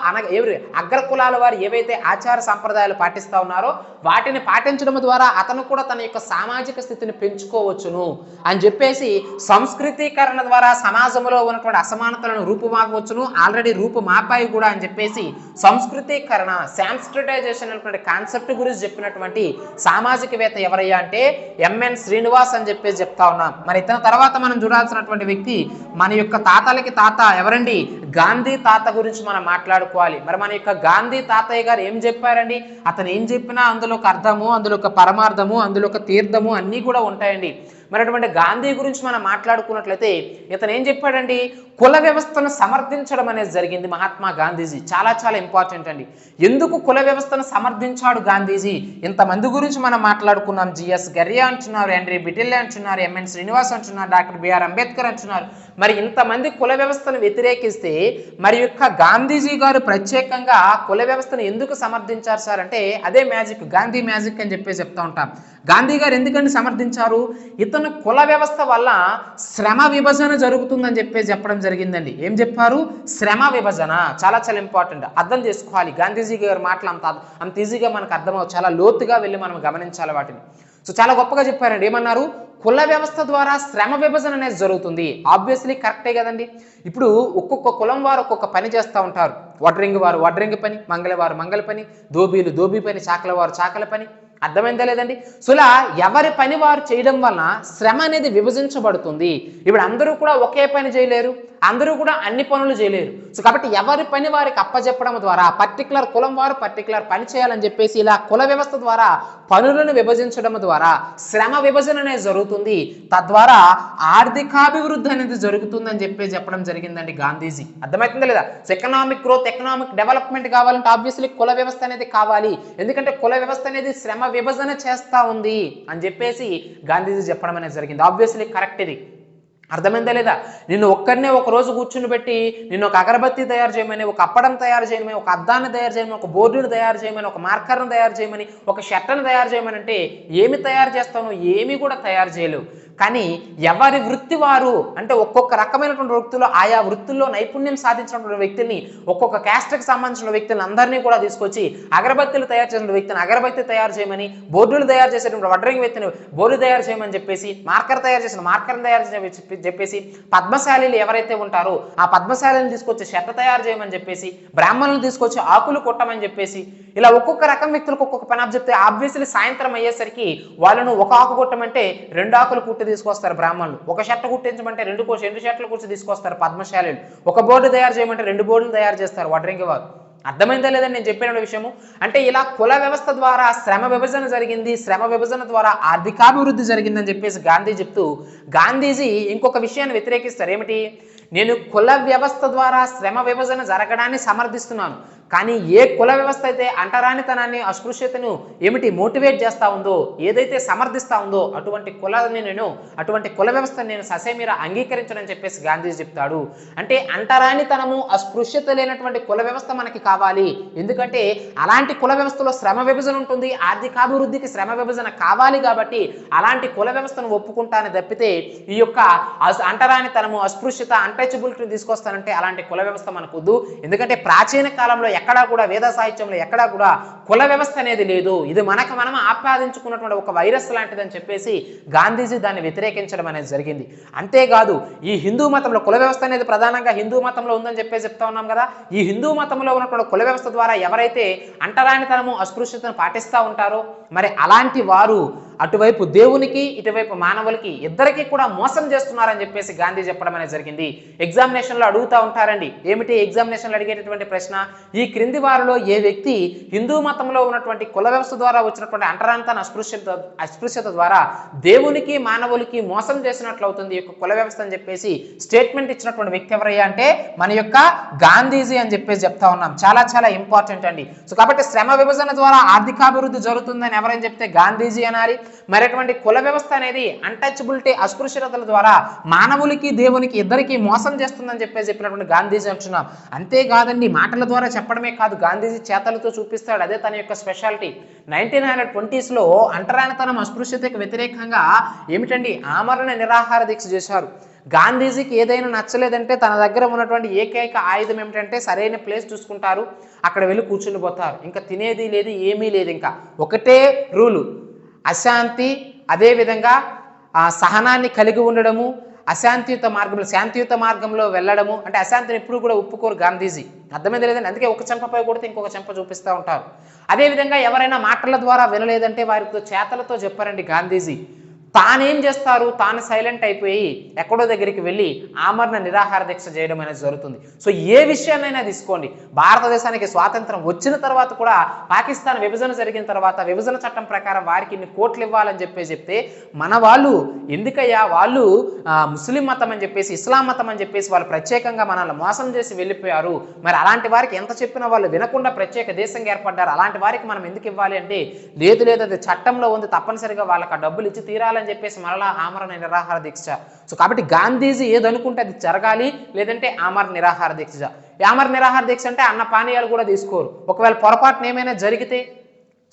అగ్ర కులాల వారు ఏవైతే ఆచార సంప్రదాయాలు పాటిస్తూ ఉన్నారో వాటిని పాటించడం ద్వారా అతను కూడా తన యొక్క సామాజిక స్థితిని పెంచుకోవచ్చును అని చెప్పేసి సంస్కృతీకరణ ద్వారా సమాజంలో ఉన్నటువంటి అసమానతలను రూపుమాపవచ్చును, ఆల్రెడీ రూపుమాపాయి కూడా అని చెప్పేసి సంస్కృతీకరణ, సాంస్క్రిటైజేషన్ అనేటువంటి కాన్సెప్ట్ గురించి చెప్పినటువంటి సామాజికవేత్త ఎవరయ్యా అంటే ఎంఎన్ శ్రీనివాస్ అని చెప్పేసి చెప్తా ఉన్నాం. మరి ఇతని తర్వాత మనం చూడాల్సినటువంటి వ్యక్తి మన యొక్క తాతలకి తాత ఎవరండి? గాంధీ తాత గురించి మనం మాట్లాడుకోవాలి. మరి మన యొక్క గాంధీ తాతయ్య గారు ఏం చెప్పారండి? అతను ఏం చెప్పినా అందులో ఒక అర్థము, అందులో ఒక పరమార్థము, అందులో ఒక తీర్థము అన్నీ కూడా ఉంటాయండి. మరి అటువంటి గాంధీ గురించి మనం మాట్లాడుకున్నట్లయితే ఇతను ఏం చెప్పాడండి? కుల వ్యవస్థను సమర్థించడం అనేది జరిగింది మహాత్మా గాంధీజీ. చాలా చాలా ఇంపార్టెంట్ అండి. ఎందుకు కుల వ్యవస్థను సమర్థించాడు గాంధీజీ? ఇంతమంది గురించి మనం మాట్లాడుకున్నాం. జిఎస్ గరియా అంటున్నారు, హెన్రీ బిటిల్లే అంటున్నారు, ఎంఎన్ శ్రీనివాస్ అంటున్నారు, డాక్టర్ బిఆర్ అంబేద్కర్ అంటున్నారు. మరి ఇంతమంది కుల వ్యవస్థను వ్యతిరేకిస్తే మరి యొక్క గాంధీజీ గారు ప్రత్యేకంగా కుల వ్యవస్థను ఎందుకు సమర్థించారు సార్ అంటే అదే మ్యాజిక్, గాంధీ మ్యాజిక్ అని చెప్పేసి చెప్తా ఉంటాం. గాంధీ గారు ఎందుకని సమర్థించారు? ఇతను కుల వ్యవస్థ వల్ల శ్రమ విభజన జరుగుతుందని చెప్పేసి చెప్పడం జరిగిందండి. ఏం చెప్పారు? శ్రమ విభజన. చాలా చాలా ఇంపార్టెంట్, అర్థం చేసుకోవాలి. గాంధీజీ గారి మాటలు అంత ఈజీగా మనకు అర్థమవు, చాలా లోతుగా వెళ్ళి మనం గమనించాలి వాటిని. సో చాలా గొప్పగా చెప్పారండి. ఏమన్నారు? కుల వ్యవస్థ ద్వారా శ్రమ విభజన అనేది జరుగుతుంది. ఆబ్వియస్లీ కరెక్టే కదండి. ఇప్పుడు ఒక్కొక్క కులం వారు ఒక్కొక్క పని చేస్తూ ఉంటారు. వడ్రింగి వారు వడ్రింగి పని, మంగళవారు మంగళ పని, దోబీలు దోబీ పని, చాకల వారు చాకల పని. అర్థమైందా లేదండి? సో ఇలా ఎవరి పని వారు చేయడం వలన శ్రమ అనేది విభజించబడుతుంది. ఇప్పుడు అందరూ కూడా ఒకే పని చేయలేరు, అందరూ కూడా అన్ని పనులు చేయలేరు. సో కాబట్టి ఎవరి పని వారికి అప్పచెప్పడం ద్వారా పర్టికులర్ కులం వారు పర్టికులర్ పని చేయాలని చెప్పేసి ఇలా కుల వ్యవస్థ ద్వారా పనులను విభజించడం ద్వారా శ్రమ విభజన అనేది జరుగుతుంది. తద్వారా ఆర్థికాభివృద్ధి అనేది జరుగుతుందని చెప్పేసి చెప్పడం జరిగిందండి గాంధీజీ. అర్థమవుతుందా లేదా? So economic growth, economic development కావాలంటే ఆబ్వియస్లీ కుల వ్యవస్థ అనేది కావాలి. ఎందుకంటే కుల వ్యవస్థ అనేది శ్రమ విభజన చేస్తా ఉంది అని చెప్పేసి గాంధీజీ చెప్పడం అనేది జరిగింది. ఆబ్వియస్లీ కరెక్ట్ ఇది. అర్థమైందా లేదా? నిన్ను ఒక్కరినే ఒక రోజు కూర్చుని పెట్టి నిన్ను ఒక అగరబత్తి తయారు చేయమని, ఒక అప్పడం తయారు చేయమని, ఒక అద్దాన్ని తయారు చేయమని, ఒక బోర్డును తయారు చేయమని, ఒక మార్కర్ను తయారు చేయమని, ఒక షర్ట్ను తయారు చేయమని అంటే ఏమి తయారు చేస్తావు? ఏమీ కూడా తయారు చేయలేవు. కానీ ఎవరి వృత్తి వారు అంటే ఒక్కొక్క రకమైనటువంటి వృత్తిలో ఆయా వృత్తుల్లో నైపుణ్యం సాధించినటువంటి వ్యక్తుల్ని, ఒక్కొక్క క్యాస్ట్కి సంబంధించిన వ్యక్తులను అందరినీ కూడా తీసుకొచ్చి అగరబత్తులు తయారు చేసిన వ్యక్తిని అగరబత్తి తయారు చేయమని, బోర్డులు తయారు చేసేటువంటి వడ్రంగి వ్యక్తిని బోర్డు తయారు చేయమని చెప్పేసి, మార్కర్ తయారు చేసిన మార్కర్ని తయారు చెప్పేసి, పద్మశాలీలు ఎవరైతే ఉంటారో ఆ పద్మశాలీని తీసుకొచ్చి షర్ట్ తయారు చేయమని చెప్పేసి, బ్రాహ్మణులు తీసుకొచ్చి ఆకులు కొట్టమని చెప్పేసి, ఇలా ఒక్కొక్క రకం వ్యక్తులకు ఒక్కొక్క పని అప్ చెప్తే ఆబ్వియస్లీ సాయంత్రం అయ్యేసరికి వాళ్ళను ఒక ఆకు కొట్టమంటే 2 ఆకులు కుట్టి తీసుకొస్తారు బ్రాహ్మణులు, ఒక షర్ట్ కుట్టించమంటే 2 షర్ట్లు కుట్టి తీసుకొస్తారు పద్మశాలీలు, ఒక బోర్డు తయారు చేయమంటే 2 బోర్డులు తయారు చేస్తారు వడ్రంగి వారు. అర్థమైందా లేదని నేను చెప్పిన విషయము. అంటే ఇలా కుల వ్యవస్థ ద్వారా శ్రమ విభజన జరిగింది, శ్రమ విభజన ద్వారా ఆర్థికాభివృద్ధి జరిగిందని చెప్పేసి గాంధీ చెప్తూ, గాంధీజీ ఇంకొక విషయాన్ని వ్యతిరేకిస్తారు. ఏమిటి? నేను కుల వ్యవస్థ ద్వారా శ్రమ విభజన జరగడాన్ని సమర్థిస్తున్నాను, కానీ ఏ కుల వ్యవస్థ అయితే అంటరానితనాన్ని, అస్పృశ్యతను ఏమిటి మోటివేట్ చేస్తూ ఉందో, ఏదైతే సమర్థిస్తూ ఉందో అటువంటి కుల వ్యవస్థను నేను ససేమిరా అంగీకరించనని చెప్పేసి గాంధీ చెప్తాడు. అంటే అంటరానితనము, అస్పృశ్యత లేనటువంటి కుల వ్యవస్థ మనకి కావాలి. ఎందుకంటే అలాంటి కుల వ్యవస్థలో శ్రమ విభజన ఉంటుంది, ఆర్థికాభివృద్ధికి శ్రమ విభజన కావాలి. కాబట్టి అలాంటి కుల వ్యవస్థను ఒప్పుకుంటాను తప్పితే ఈ యొక్క అంటరానితనము, అస్పృశ్యత, అన్టచబిలిటీని తీసుకొస్తానంటే అలాంటి కుల వ్యవస్థ మనకు వద్దు. ఎందుకంటే ప్రాచీన కాలంలో ఎక్కడా కూడా, వేద సాహిత్యంలో ఎక్కడా కూడా కుల వ్యవస్థ అనేది లేదు. ఇది మనం ఆపాదించుకున్నటువంటి ఒక వైరస్ లాంటిదని చెప్పేసి గాంధీజీ దాన్ని వ్యతిరేకించడం అనేది జరిగింది. అంతేకాదు ఈ హిందూ మతంలో కుల వ్యవస్థ అనేది ప్రధానంగా హిందూ మతంలో ఉందని చెప్పేసి చెప్తా ఉన్నాం కదా. ఈ హిందూ మతంలో ఉన్నటువంటి కుల వ్యవస్థ ద్వారా ఎవరైతే అంటరానితనము, అస్పృశ్యతను పాటిస్తూ ఉంటారో మరి అలాంటి వారు అటువైపు దేవునికి, ఇటువైపు మానవులకి ఇద్దరికి కూడా మోసం చేస్తున్నారని చెప్పేసి గాంధీ చెప్పడం అనేది జరిగింది. ఎగ్జామినేషన్లో అడుగుతూ ఉంటారండి. ఏమిటి ఎగ్జామినేషన్లో అడిగేటటువంటి ప్రశ్న? ఈ క్రింది వారిలో ఏ వ్యక్తి హిందూ మతంలో ఉన్నటువంటి కుల వ్యవస్థ ద్వారా వచ్చినటువంటి అంటరానితన, అస్పృశ్యత ద్వారా దేవునికి, మానవులకి మోసం చేసినట్లు అవుతుంది ఈ యొక్క కుల వ్యవస్థ అని చెప్పేసి స్టేట్మెంట్ ఇచ్చినటువంటి వ్యక్తి ఎవరయ్యా అంటే మన యొక్క గాంధీజీ అని చెప్పేసి చెప్తా ఉన్నాం. చాలా చాలా ఇంపార్టెంట్ అండి. సో కాబట్టి శ్రమ విభజన ద్వారా ఆర్థికాభివృద్ధి జరుగుతుందని ఎవరైనా చెప్తే గాంధీజీ అనాలి. మరి అటువంటి కుల వ్యవస్థ అనేది అన్టచబిలిటీ, అస్పృశ్యతల ద్వారా మానవులకి, దేవునికి ఇద్దరికి మోసం చేస్తుందని చెప్పినటువంటి గాంధీజీ అంటున్నాం. అంతేకాదండి, మాటల ద్వారా చెప్పడమే కాదు, గాంధీజీ చేతలతో చూపిస్తాడు. అదే తన యొక్క స్పెషాలిటీ. 1920s అంటరానితనం, అస్పృశ్యతకు వ్యతిరేకంగా ఏమిటండి ఆమరణ నిరాహార దీక్ష చేశారు. గాంధీజీకి ఏదైనా నచ్చలేదంటే తన దగ్గర ఉన్నటువంటి ఏకైక ఆయుధం ఏమిటంటే సరైన ప్లేస్ చూసుకుంటారు, అక్కడ వెళ్ళి కూర్చుని పోతారు. ఇంకా తినేది లేదు, ఏమీ లేదు. ఇంకా ఒకటే రూలు, అశాంతి, అదేవిధంగా సహనాన్ని కలిగి ఉండడము, అశాంతియుత మార్గంలో, శాంతియుత మార్గంలో వెళ్ళడము. అంటే అశాంతిని ఎప్పుడు కూడా ఒప్పుకోరు గాంధీజీ. అర్థమైంది లేదండి. అందుకే ఒక చెంపపై కొడితే ఇంకొక చెంప చూపిస్తూ ఉంటారు. అదేవిధంగా ఎవరైనా మాటల ద్వారా వినలేదంటే వారితో చేతలతో చెప్పారండి గాంధీజీ. తానేం చేస్తారు, తాను సైలెంట్ అయిపోయి ఎక్కడో దగ్గరికి వెళ్ళి ఆమరణ నిరాహార దీక్ష చేయడం అనేది జరుగుతుంది. సో ఏ విషయాన్నైనా తీసుకోండి, భారతదేశానికి స్వాతంత్రం వచ్చిన తర్వాత కూడా పాకిస్తాన్ విభజన జరిగిన తర్వాత విభజన చట్టం ప్రకారం వారికి ఇన్ని కోట్లు ఇవ్వాలని చెప్తే మన వాళ్ళు ఎందుకయ్యా, వాళ్ళు ముస్లిం మతం అని చెప్పేసి, ఇస్లాం మతం అని చెప్పేసి వాళ్ళు ప్రత్యేకంగా మనల్ని మోసం చేసి వెళ్ళిపోయారు. మరి అలాంటి వారికి ఎంత చెప్పినా వాళ్ళు వినకుండా ప్రత్యేక దేశంగా ఏర్పడ్డారు. అలాంటి వారికి మనం ఎందుకు ఇవ్వాలి అంటే లేదు అది చట్టంలో ఉంది, తప్పనిసరిగా వాళ్ళకి ఆ డబ్బులు ఇచ్చి తీరాలి అని చెప్పేసి మరలా ఆమరణ నిరాహార దీక్ష. సో కాబట్టి గాంధీజీ ఏదనుకుంటే అది జరగాలి, లేదంటే ఆమరణ నిరాహార దీక్ష. ఆమరణ నిరాహార దీక్ష అంటే అన్న పానీయాలు కూడా తీసుకోరు. ఒకవేళ పొరపాటున ఏమైనా జరిగితే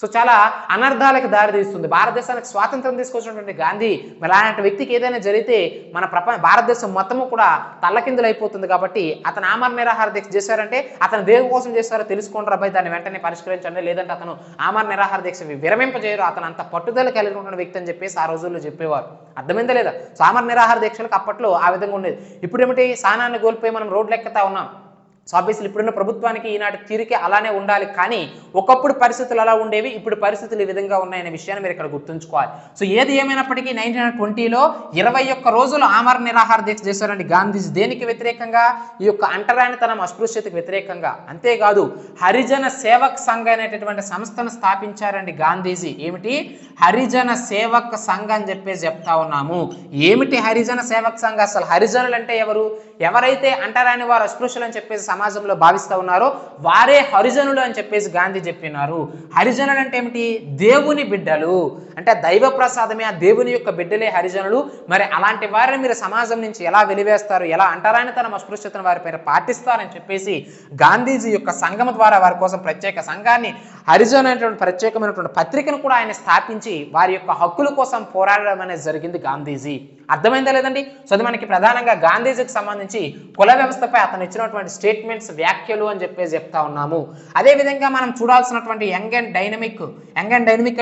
సో చాలా అనర్థాలకు దారితీస్తుంది. భారతదేశానికి స్వాతంత్రం తీసుకొచ్చినటువంటి గాంధీ మరి అలాంటి వ్యక్తికి ఏదైనా జరిగితే మన భారతదేశం మొత్తము కూడా తల్లకిందులు అయిపోతుంది. కాబట్టి అతను ఆమరణ నిరాహార దీక్ష చేశారంటే అతను దేని కోసం చేస్తారో తెలుసుకోండి అబ్బాయి, దాన్ని వెంటనే పరిష్కరించండి, లేదంటే అతను ఆమరణ నిరాహార దీక్ష విరమింపజేయరు, అతను అంత పట్టుదల కలిగి ఉన్న వ్యక్తి అని చెప్పేసి ఆ రోజుల్లో చెప్పేవారు. అర్థమైందా లేదా? సో ఆమరణ నిరాహార దీక్షలకు అప్పట్లో ఆ విధంగా ఉండేది. ఇప్పుడు ఏమిటి, సహనాన్ని కోల్పోయి మనం రోడ్లు ఎక్కుతా ఉన్నాం. సో ఆబ్వియస్లీ ఇప్పుడున్న ప్రభుత్వానికి ఈనాటి తీరికే అలానే ఉండాలి. కానీ ఒకప్పుడు పరిస్థితులు అలా ఉండేవి, ఇప్పుడు పరిస్థితులు ఈ విధంగా ఉన్నాయనే విషయాన్ని మీరు ఇక్కడ గుర్తుంచుకోవాలి. సో ఏది ఏమైనప్పటికీ 1920లో 21 రోజులు ఆమరణ నిరాహార దీక్ష చేశారండి గాంధీజీ. దేనికి వ్యతిరేకంగా? ఈ యొక్క అంటరానితనం, అస్పృశ్యతకు వ్యతిరేకంగా. అంతేకాదు హరిజన సేవక్ సంఘ్ అనేటటువంటి సంస్థను స్థాపించారండి గాంధీజీ. ఏమిటి? హరిజన సేవక్ సంఘ్ అని చెప్పేసి చెప్తా ఉన్నాము. ఏమిటి హరిజన సేవక్ సంఘ్? అసలు హరిజనులు అంటే ఎవరు? ఎవరైతే అంటరాని వారు, అస్పృశ్యులు అని చెప్పేసి సమాజంలో భావిస్తూ ఉన్నారో వారే హరిజనులు అని చెప్పేసి గాంధీ చెప్పినారు. హరిజనులు అంటే ఏమిటి? దేవుని బిడ్డలు, అంటే దైవ ప్రసాదమే, ఆ దేవుని యొక్క బిడ్డలే హరిజనులు. మరి అలాంటి వారిని మీరు సమాజం నుంచి ఎలా వెలివేస్తారు, ఎలా అంటరానితనం, అస్పృశ్యతను వారి పేరు పాటిస్తారని చెప్పేసి గాంధీజీ యొక్క సంఘం ద్వారా వారి కోసం ప్రత్యేక సంఘాన్ని, హరిజన్ అనేటువంటి ప్రత్యేకమైనటువంటి పత్రికను కూడా ఆయన స్థాపించి వారి యొక్క హక్కుల కోసం పోరాడడం అనేది జరిగింది గాంధీజీ. అర్థమైందా లేదండి? సో అది మనకి ప్రధానంగా గాంధీజీకి సంబంధించి కుల వ్యవస్థపై అతను ఇచ్చినటువంటి స్టేట్మెంట్స్, వ్యాఖ్యలు అని చెప్పేసి చెప్తా ఉన్నాము. అదేవిధంగా మనం చూడాల్సినటువంటి యంగ్ అండ్ డైనమిక్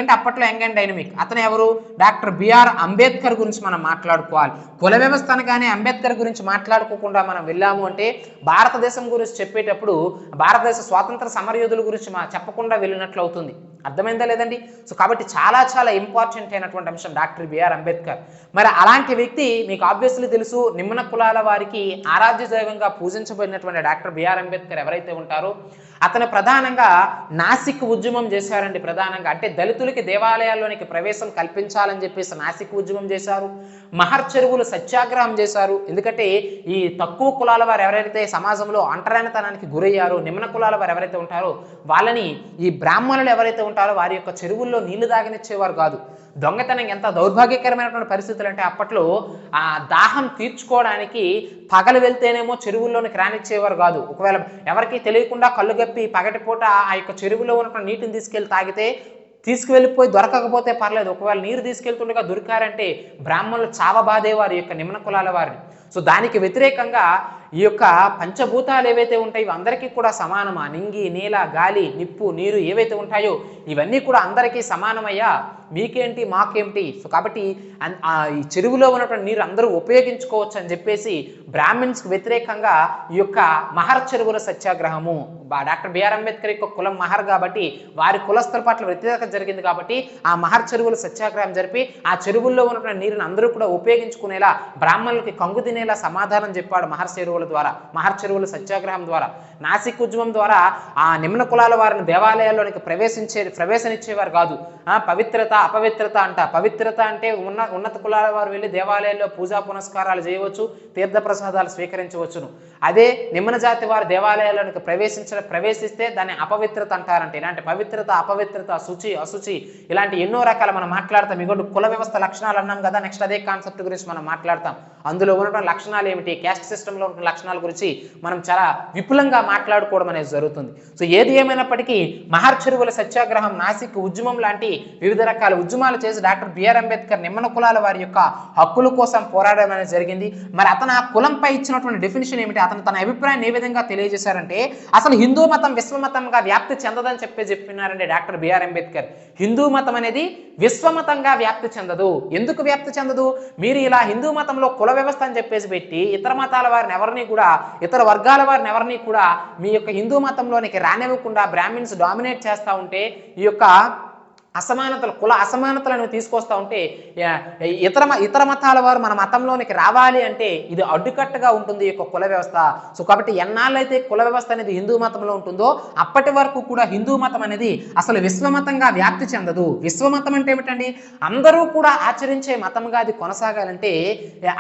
అంటే అప్పట్లో యంగ్ అండ్ డైనమిక్ అతను ఎవరు? డాక్టర్ బిఆర్ అంబేద్కర్ గురించి మనం మాట్లాడుకోవాలి. కుల వ్యవస్థ అనగానే అంబేద్కర్ గురించి మాట్లాడుకోకుండా మనం వెళ్ళాము అంటే భారతదేశం గురించి చెప్పేటప్పుడు భారతదేశ స్వాతంత్ర సమరయోధుల గురించి చెప్పకుండా వెళ్ళినట్లు అవుతుంది. అర్థమైందా లేదండి? సో కాబట్టి చాలా చాలా ఇంపార్టెంట్ అయినటువంటి అంశం డాక్టర్ బిఆర్ అంబేద్కర్. మరి అలాంటి వ్యక్తి మీకు ఆబ్వియస్లీ తెలుసు, నిమ్న కులాల వారికి ఆరాధ్య దైవంగా పూజించబడినటువంటి డాక్టర్ డాక్టర్ బిఆర్ అంబేద్కర్ ఎవరైతే ఉంటారో అతను ప్రధానంగా నాసిక్ ఉద్యమం చేశారండి. ప్రధానంగా అంటే దళితులకి దేవాలయాల్లోనికి ప్రవేశం కల్పించాలని చెప్పేసి నాసిక్ ఉద్యమం చేశారు. మహర్ చెరువులు సత్యాగ్రహం చేశారు. ఎందుకంటే ఈ తక్కువ కులాల వారు ఎవరైతే సమాజంలో అంటరానితనానికి గురయ్యారో, నిమ్న కులాల వారు ఎవరైతే ఉంటారో వాళ్ళని ఈ బ్రాహ్మణులు ఎవరైతే ఉంటారో వారి యొక్క చెరువుల్లో నీళ్లు తాగనిచ్చేవారు కాదు. దొంగతనం ఎంత దౌర్భాగ్యకరమైనటువంటి పరిస్థితులు అంటే అప్పట్లో ఆ దాహం తీర్చుకోవడానికి పగలు వెళ్తేనేమో చెరువుల్లోనికి రానిచ్చేవారు కాదు. ఒకవేళ ఎవరికి తెలియకుండా కళ్ళు గప్పి పగటిపూట ఆ యొక్క చెరువులో ఉన్నటువంటి నీటిని తీసుకెళ్లి తాగితే తీసుకువెళ్ళిపోయి దొరకకపోతే పర్లేదు, ఒకవేళ నీరు తీసుకెళ్తుండగా దొరికారంటే బ్రాహ్మణులు చావబాదేవారు ఈ యొక్క నిమ్న కులాల వారిని. సో దానికి వ్యతిరేకంగా ఈ యొక్క పంచభూతాలు ఏవైతే ఉంటాయో అందరికీ కూడా సమానమా, నింగి నేల గాలి నిప్పు నీరు ఏవైతే ఉంటాయో ఇవన్నీ కూడా అందరికీ సమానమయ్యా, మీకేంటి మాకేంటి. సో కాబట్టి ఈ చెరువులో ఉన్నటువంటి నీరు అందరూ ఉపయోగించుకోవచ్చు అని చెప్పేసి బ్రాహ్మిన్స్కి వ్యతిరేకంగా ఈ యొక్క మహర్ చెరువుల సత్యాగ్రహము, డాక్టర్ బిఆర్ అంబేద్కర్ యొక్క కులం మహర్ కాబట్టి వారి కులస్తుల పట్ల వ్యతిరేకత జరిగింది కాబట్టి ఆ మహర్ చెరువుల సత్యాగ్రహం జరిపి ఆ చెరువుల్లో ఉన్నటువంటి నీరుని అందరూ కూడా ఉపయోగించుకునేలా బ్రాహ్మణులకి కంగు తినేలా సమాధానం చెప్పాడు మహర్ చెరువుల ద్వారా, మహర్ చెరువుల సత్యాగ్రహం ద్వారా. నాసిక్ ఉద్యమం ద్వారా ఆ నిమ్న కులాల వారిని దేవాలయాల్లోనికి ప్రవేశనిచ్చేవారు కాదు. పవిత్రత అపవిత్రత అంట. పవిత్రత అంటే ఉన్నత కులాల వారు వెళ్ళి దేవాలయాల్లో పూజా పునస్కారాలు చేయవచ్చు, తీర్థ ప్రసాదాలు స్వీకరించవచ్చును. అదే నిమ్న జాతి వారు దేవాలయాల్లోనికి ప్రవేశిస్తే దాన్ని అపవిత్రత అంటారంటే. ఇలాంటి పవిత్రత అపవిత్రత శుచి అశుచి ఇలాంటి ఎన్నో రకాల మనం మాట్లాడతాం. ఇగోండి కుల వ్యవస్థ లక్షణాలు అన్నాం కదా, నెక్స్ట్ అదే కాన్సెప్ట్ గురించి మనం మాట్లాడతాం. అందులో ఉన్నటువంటి లక్షణాలు ఏమిటి, క్యాస్ట్ సిస్టంలో ఉన్న లక్షణాల గురించి మనం చాలా విపులంగా మాట్లాడుకోవడం అనేది జరుగుతుంది. సో ఏది ఏమైనప్పటికీ మహర్ చెరువుల సత్యాగ్రహం, నాసిక్ ఉద్యమం లాంటి వివిధ రకాల ఉద్యమాలు చేసి డాక్టర్ బిఆర్ అంబేద్కర్ నిమ్న కులాల వారి యొక్క హక్కుల కోసం పోరాడడం అనేది జరిగింది. మరి అతను ఆ కులంపై ఇచ్చినటువంటి డెఫినేషన్ ఏమిటి, అతను తన అభిప్రాయాన్ని ఏ విధంగా తెలియజేశారంటే అసలు హిందూ మతం విశ్వమతంగా వ్యాప్తి చెందదని చెప్పినారండి డాక్టర్ బిఆర్ అంబేద్కర్. హిందూ మతం అనేది విశ్వమతంగా వ్యాప్తి చెందదు. ఎందుకు వ్యాప్తి చెందదు, మీరు ఇలా హిందూ మతంలో కుల వ్యవస్థ అని చెప్పేసి పెట్టి ఇతర మతాల వారిని ఎవరిని కూడా, ఇతర వర్గాల వారిని ఎవరిని కూడా మీ యొక్క హిందూ మతంలోనికి రానివ్వకుండా బ్రాహ్మిన్స్ డామినేట్ చేస్తూ ఉంటే, ఈ యొక్క అసమానతలు కుల అసమానతలను తీసుకొస్తూ ఉంటే ఇతర మతాల వారు మన మతంలోనికి రావాలి అంటే ఇది అడ్డుకట్టగా ఉంటుంది ఈ యొక్క కుల వ్యవస్థ. సో కాబట్టి ఎన్నాళ్ళైతే కుల వ్యవస్థ అనేది హిందూ మతంలో ఉంటుందో అప్పటి వరకు కూడా హిందూ మతం అనేది అసలు విశ్వమతంగా వ్యాప్తి చెందదు. విశ్వమతం అంటే ఏమిటండి, అందరూ కూడా ఆచరించే మతంగా అది కొనసాగాలంటే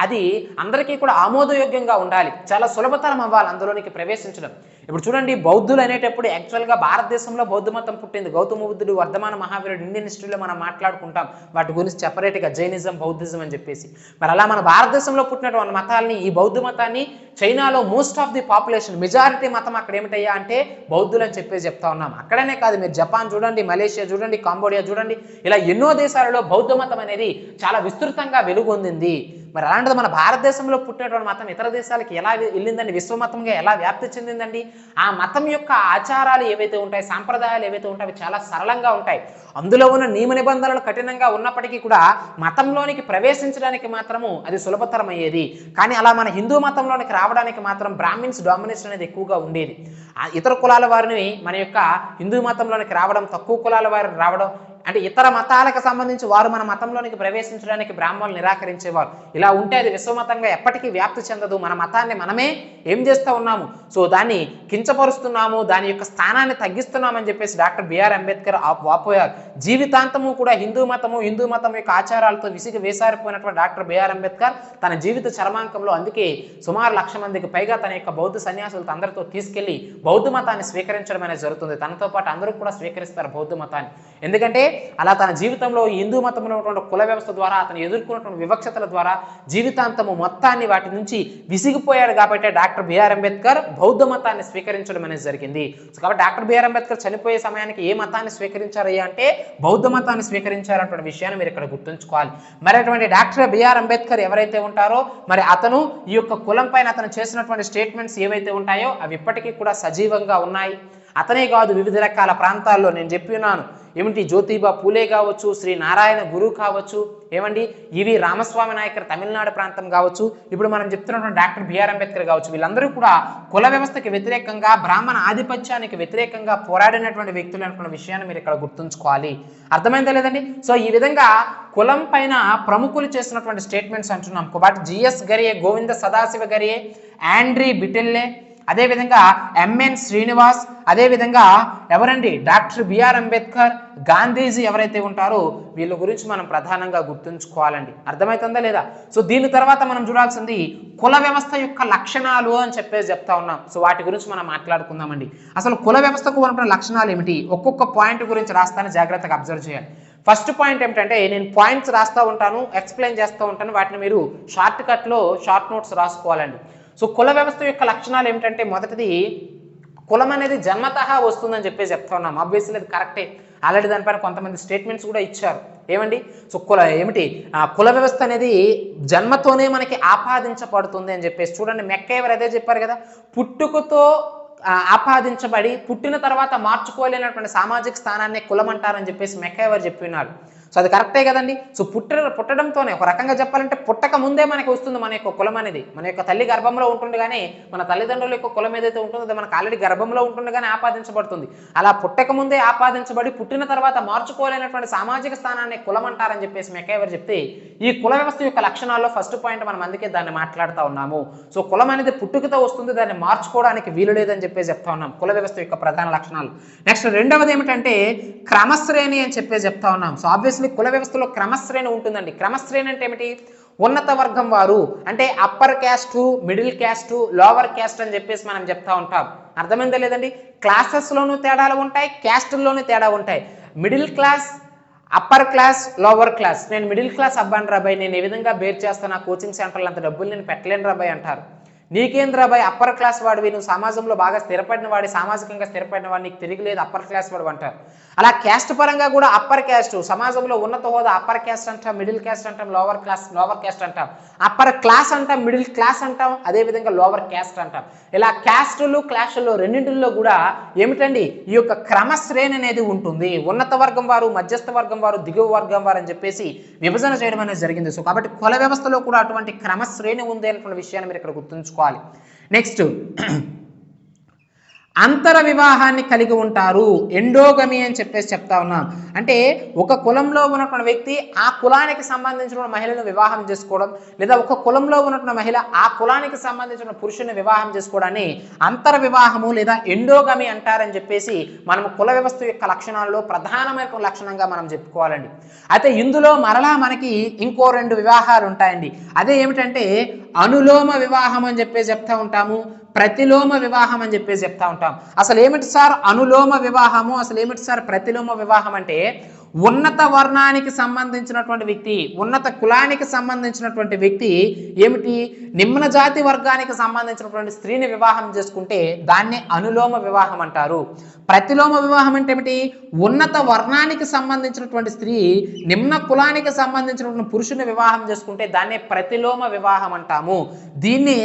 అది అందరికీ కూడా ఆమోదయోగ్యంగా ఉండాలి, చాలా సులభతరం అవ్వాలి అందులోనికి ప్రవేశించడం. ఇప్పుడు చూడండి, బౌద్ధులు అనేటప్పుడు యాక్చువల్గా భారతదేశంలో బౌద్ధ మతం పుట్టింది. గౌతమ బుద్ధుడు, వర్ధమాన మహావీరుడు ఇండియన్ హిస్టరీలో మనం మాట్లాడుకుంటాం వాటి గురించి సెపరేట్గా, జైనిజం బౌద్ధిజం అని చెప్పేసి. మరి అలా మన భారతదేశంలో పుట్టినటువంటి మతాలని, ఈ బౌద్ధ మతాన్ని చైనాలో most of the population majority మతం అక్కడ ఏమిటయ్యా అంటే బౌద్ధులు అని చెప్పేసి చెప్తా ఉన్నాం. అక్కడనే కాదు, మీరు జపాన్ చూడండి, మలేషియా చూడండి, కాంబోడియా చూడండి, ఇలా ఎన్నో దేశాలలో బౌద్ధ మతం అనేది చాలా విస్తృతంగా వెలుగొందింది. మరి అలాంటిది మన భారతదేశంలో పుట్టినటువంటి మతం ఇతర దేశాలకి ఎలా వెళ్ళిందండి, విశ్వమతంగా ఎలా వ్యాప్తి చెందిందండి. ఆ మతం యొక్క ఆచారాలు ఏవైతే ఉంటాయి, సాంప్రదాయాలు ఏవైతే ఉంటాయి అవి చాలా సరళంగా ఉంటాయి. అందులో ఉన్న నియమ నిబంధనలు కఠినంగా ఉన్నప్పటికీ కూడా మతంలోనికి ప్రవేశించడానికి మాత్రము అది సులభతరం అయ్యేది. కానీ అలా మన హిందూ మతంలోనికి రావడానికి మాత్రం బ్రాహ్మిన్స్ డామినేషన్ అనేది ఎక్కువగా ఉండేది. ఇతర కులాల వారిని మన యొక్క హిందూ మతంలోనికి రావడం, తక్కువ కులాల వారిని రావడం, అంటే ఇతర మతాలకు సంబంధించి వారు మన మతంలోనికి ప్రవేశించడానికి బ్రాహ్మణులు నిరాకరించేవారు. ఇలా ఉంటే అది విశ్వమతంగా ఎప్పటికీ వ్యాప్తి చెందదు. మన మతాన్ని మనమే ఏం చేస్తూ ఉన్నాము, సో దాన్ని కించపరుస్తున్నాము, దాని యొక్క స్థానాన్ని తగ్గిస్తున్నామని చెప్పేసి డాక్టర్ బిఆర్ అంబేద్కర్ వాపోయారు. జీవితాంతము కూడా హిందూ మతం యొక్క ఆచారాలతో విసిగి వేసారిపోయినటువంటి డాక్టర్ బిఆర్ అంబేద్కర్ తన జీవిత చరమాంకంలో అందుకే సుమారు 1,00,000 మందికి పైగా తన యొక్క బౌద్ధ సన్యాసులతో అందరితో తీసుకెళ్లి బౌద్ధ మతాన్ని స్వీకరించడం అనేది జరుగుతుంది. తనతో పాటు అందరూ కూడా స్వీకరిస్తారు బౌద్ధ మతాన్ని. ఎందుకంటే అలా తన జీవితంలో హిందూ మతంలో ఉన్నటువంటి కుల వ్యవస్థ ద్వారా అతను ఎదుర్కొన్నటువంటి వివక్షతల ద్వారా జీవితాంతము మొత్తాన్ని వాటి నుంచి విసిగిపోయాడు. కాబట్టి డాక్టర్ బిఆర్ అంబేద్కర్ బౌద్ధ మతాన్ని స్వీకరించడం అనేది జరిగింది. సో కాబట్టి డాక్టర్ బిఆర్ అంబేద్కర్ చనిపోయే సమయానికి ఏ మతాన్ని స్వీకరించారయ్యా అంటే బౌద్ధ మతాన్ని స్వీకరించారన్నటువంటి విషయాన్ని మీరు ఇక్కడ గుర్తుంచుకోవాలి. మరి అటువంటి డాక్టర్ బిఆర్ అంబేద్కర్ ఎవరైతే ఉంటారో మరి అతను ఈ యొక్క కులం పైన అతను చేసినటువంటి స్టేట్మెంట్స్ ఏవైతే ఉంటాయో అవి ఇప్పటికీ కూడా సజీవంగా ఉన్నాయి. అతనే కాదు, వివిధ రకాల ప్రాంతాల్లో నేను చెప్పినాను ఏమిటి, జ్యోతిబా పూలే కావచ్చు, శ్రీ నారాయణ గురు కావచ్చు, ఏమండి ఇవి రామస్వామి నాయకర్ తమిళనాడు ప్రాంతం కావచ్చు, ఇప్పుడు మనం చెప్తున్నటువంటి డాక్టర్ బిఆర్ అంబేద్కర్ కావచ్చు, వీళ్ళందరూ కూడా కుల వ్యవస్థకి వ్యతిరేకంగా, బ్రాహ్మణ ఆధిపత్యానికి వ్యతిరేకంగా పోరాడినటువంటి వ్యక్తులు అనుకున్న విషయాన్ని మీరు ఇక్కడ గుర్తుంచుకోవాలి. అర్థమైందా లేదండి? సో ఈ విధంగా కులం పైన ప్రముఖులు చేసినటువంటి స్టేట్మెంట్స్ అంటున్నాం. కాబట్టి జిఎస్ గరియే, గోవింద సదాశివ గరియే, ఆండ్రీ బిటెల్లే, అదేవిధంగా ఎంఎన్ శ్రీనివాస్, అదేవిధంగా ఎవరండి డాక్టర్ బిఆర్ అంబేద్కర్, గాంధీజీ ఎవరైతే ఉంటారో వీళ్ళ గురించి మనం ప్రధానంగా గుర్తుంచుకోవాలండి. అర్థమవుతుందా లేదా? సో దీని తర్వాత మనం చూడాల్సింది కుల వ్యవస్థ యొక్క లక్షణాలు అని చెప్పేసి చెప్తా ఉన్నాం. సో వాటి గురించి మనం మాట్లాడుకుందామండి. అసలు కుల వ్యవస్థకు ఉన్న లక్షణాలు ఏమిటి, ఒక్కొక్క పాయింట్ గురించి రాస్తాను, జాగ్రత్తగా అబ్జర్వ్ చేయాలి. ఫస్ట్ పాయింట్ ఏమిటంటే, నేను పాయింట్స్ రాస్తూ ఉంటాను, ఎక్స్ప్లెయిన్ చేస్తూ ఉంటాను, వాటిని మీరు షార్ట్ కట్లో షార్ట్ నోట్స్ రాసుకోవాలండి. సో కుల వ్యవస్థ యొక్క లక్షణాలు ఏమిటంటే, మొదటిది కులం అనేది జన్మతః వస్తుందని చెప్పేసి చెప్తా ఉన్నాం. ఆబ్వియస్లీ అది కరెక్టే, ఆల్రెడీ దానిపైన కొంతమంది స్టేట్మెంట్స్ కూడా ఇచ్చారు. ఏమండి, సో కుల వ్యవస్థ అనేది జన్మతోనే మనకి ఆపాదించబడుతుంది అని చెప్పేసి. చూడండి, మెక్కయ్యవారు అదే చెప్పారు కదా, పుట్టుకతో ఆపాదించబడి పుట్టిన తర్వాత మార్చుకోలేనటువంటి సామాజిక స్థానాన్ని కులం అంటారని చెప్పేసి మెక్కయ్యవారు చెప్పినారు. సో అది కరెక్టే కదండి. సో పుట్టడంతోనే ఒక రకంగా చెప్పాలంటే పుట్టక ముందే మనకి వస్తుంది మన యొక్క కులం అనేది. మన యొక్క తల్లి గర్భంలో ఉంటుంది, కానీ మన తల్లిదండ్రుల యొక్క కులం ఏదైతే ఉంటుందో అది మనకు ఆల్రెడీ గర్భంలో ఉంటుండగానే ఆపాదించబడుతుంది. అలా పుట్టక ముందే ఆపాదించబడి పుట్టిన తర్వాత మార్చుకోలేనటువంటి సామాజిక స్థానాన్ని కులం అంటారని చెప్పేసి మెక్కయ్యవారు చెప్తే, ఈ కుల వ్యవస్థ యొక్క లక్షణాల్లో ఫస్ట్ పాయింట్ మనం అందుకే దాన్ని మాట్లాడుతూ ఉన్నాము. సో కులం అనేది పుట్టుకతో వస్తుంది, దాన్ని మార్చుకోవడానికి వీలు లేదని చెప్పేసి చెప్తా ఉన్నాం. కుల వ్యవస్థ యొక్క ప్రధాన లక్షణాలు. నెక్స్ట్ రెండవది ఏమిటంటే క్రమశ్రేణి అని చెప్పేసి చెప్తా ఉన్నాం. సో ఆబ్వియస్లీ కుల వ్యవస్థలో క్రమశ్రేణి ఉంటుందండి. క్రమశ్రేణి అంటే ఏమిటి, ఉన్నత వర్గం వారు అంటే upper caste, middle caste, lower caste అని చెప్పేసి మనం చెప్తా ఉంటాం. అర్థమైందా లేదండి? క్లాసెస్లోనూ తేడాలు ఉంటాయి, క్యాస్టుల్లోనూ తేడా ఉంటాయి. Middle class, upper class, lower class. నేను మిడిల్ క్లాస్ అబ్బాను రాబాయ్, నేను ఏ విధంగా బేర్ చేస్తాను, కోచింగ్ సెంటర్లో అంత డబ్బులు నేను పెట్టలేను రాబాయ్ అంటారు. నీకేంద్రాబాయ్ అప్పర్ క్లాస్ వాడివి, నువ్వు సమాజంలో బాగా స్థిరపడిన వాడి, సామాజికంగా స్థిరపడిన వాడు, నీకు తిరిగిలేదు అప్పర్ క్లాస్ వాడు అంటారు. అలా క్యాస్ట్ పరంగా కూడా అప్పర్ క్యాస్ట్, సమాజంలో ఉన్నత హోదా అప్పర్ క్యాస్ట్ అంటాం, మిడిల్ క్యాస్ట్ అంటాం, లోవర్ క్యాస్ట్ అంటాం, అప్పర్ క్లాస్ అంటాం, మిడిల్ క్లాస్ అంటాం, అదేవిధంగా లోవర్ క్యాస్ట్ అంటాం. ఇలా క్యాస్టులు క్లాసుల్లో రెండింటిల్లో కూడా ఏమిటండి ఈ యొక్క క్రమశ్రేణి అనేది ఉంటుంది. ఉన్నత వర్గం వారు, మధ్యస్థ వర్గం వారు, దిగువ వర్గం వారు అని చెప్పేసి విభజన చేయడం అనేది జరిగింది. సో కాబట్టి కుల వ్యవస్థలో కూడా అటువంటి క్రమశ్రేణి ఉంది అనేటువంటి విషయాన్ని మీరు ఇక్కడ గుర్తుంచుకోవాలి. నెక్స్ట్ అంతర వివాహాన్ని కలిగి ఉంటారు, ఎండోగమి అని చెప్పేసి చెప్తా ఉన్నాం. అంటే ఒక కులంలో ఉన్నటువంటి వ్యక్తి ఆ కులానికి సంబంధించిన మహిళను వివాహం చేసుకోవడం, లేదా ఒక కులంలో ఉన్నటువంటి మహిళ ఆ కులానికి సంబంధించిన పురుషుని వివాహం చేసుకోవడాన్ని అంతర వివాహము లేదా ఎండోగమి అంటారని చెప్పేసి మనము కుల వ్యవస్థ యొక్క లక్షణాల్లో ప్రధానమైన లక్షణంగా మనం చెప్పుకోవాలండి. అయితే ఇందులో మరలా మనకి ఇంకో రెండు వివాహాలు ఉంటాయండి. అదే ఏమిటంటే అనులోమ వివాహం అని చెప్పేసి చెప్తా ఉంటాము, ప్రతిలోమ వివాహం అని చెప్పేసి చెప్తా ఉంటాం. అసలు ఏమిటి సార్ అనులోమ వివాహము, అసలు ఏమిటి సార్ ప్రతిలోమ వివాహం అంటే, ఉన్నత వర్ణానికి సంబంధించినటువంటి వ్యక్తి, ఉన్నత కులానికి సంబంధించినటువంటి వ్యక్తి ఏమిటి నిమ్న జాతి వర్గానికి సంబంధించినటువంటి స్త్రీని వివాహం చేసుకుంటే దాన్ని అనులోమ వివాహం అంటారు. ప్రతిలోమ వివాహం అంటే ఏమిటి, ఉన్నత వర్ణానికి సంబంధించినటువంటి స్త్రీ నిమ్న కులానికి సంబంధించినటువంటి పురుషుని వివాహం చేసుకుంటే దాన్ని ప్రతిలోమ వివాహం అంటాము. దీన్ని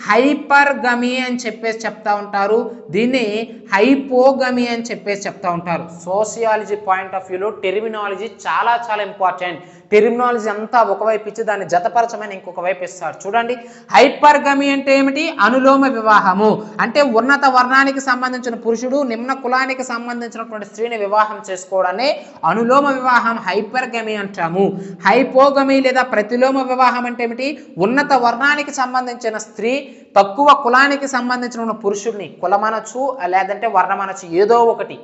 హైపర్గమి అని చెప్పేసి చెప్తా ఉంటారు, దీన్ని హైపోగమి అని చెప్పేసి చెప్తా ఉంటారు. సోషియాలజీ పాయింట్ ఆఫ్ వ్యూలో టెర్మినాలజీ చాలా చాలా ఇంపార్టెంట్. టెర్మినాలజీ అంతా ఒకవైపు ఇచ్చి దాన్ని జతపరచమని ఇంకొక వైపు ఇస్తారు. చూడండి, హైపర్గమి అంటే ఏమిటి, అనులోమ వివాహము అంటే ఉన్నత వర్ణానికి సంబంధించిన పురుషుడు నిమ్న కులానికి సంబంధించినటువంటి స్త్రీని వివాహం చేసుకోవడాన్ని అనులోమ వివాహం హైపర్గమి అంటాము. హైపోగమి లేదా ప్రతిలోమ వివాహం అంటే ఏమిటి, ఉన్నత వర్ణానికి సంబంధించిన స్త్రీ తక్కువ కులానికి సంబంధించిన పురుషుడిని, కులమనొచ్చు లేదంటే వర్ణమనొచ్చు ఏదో ఒకటి,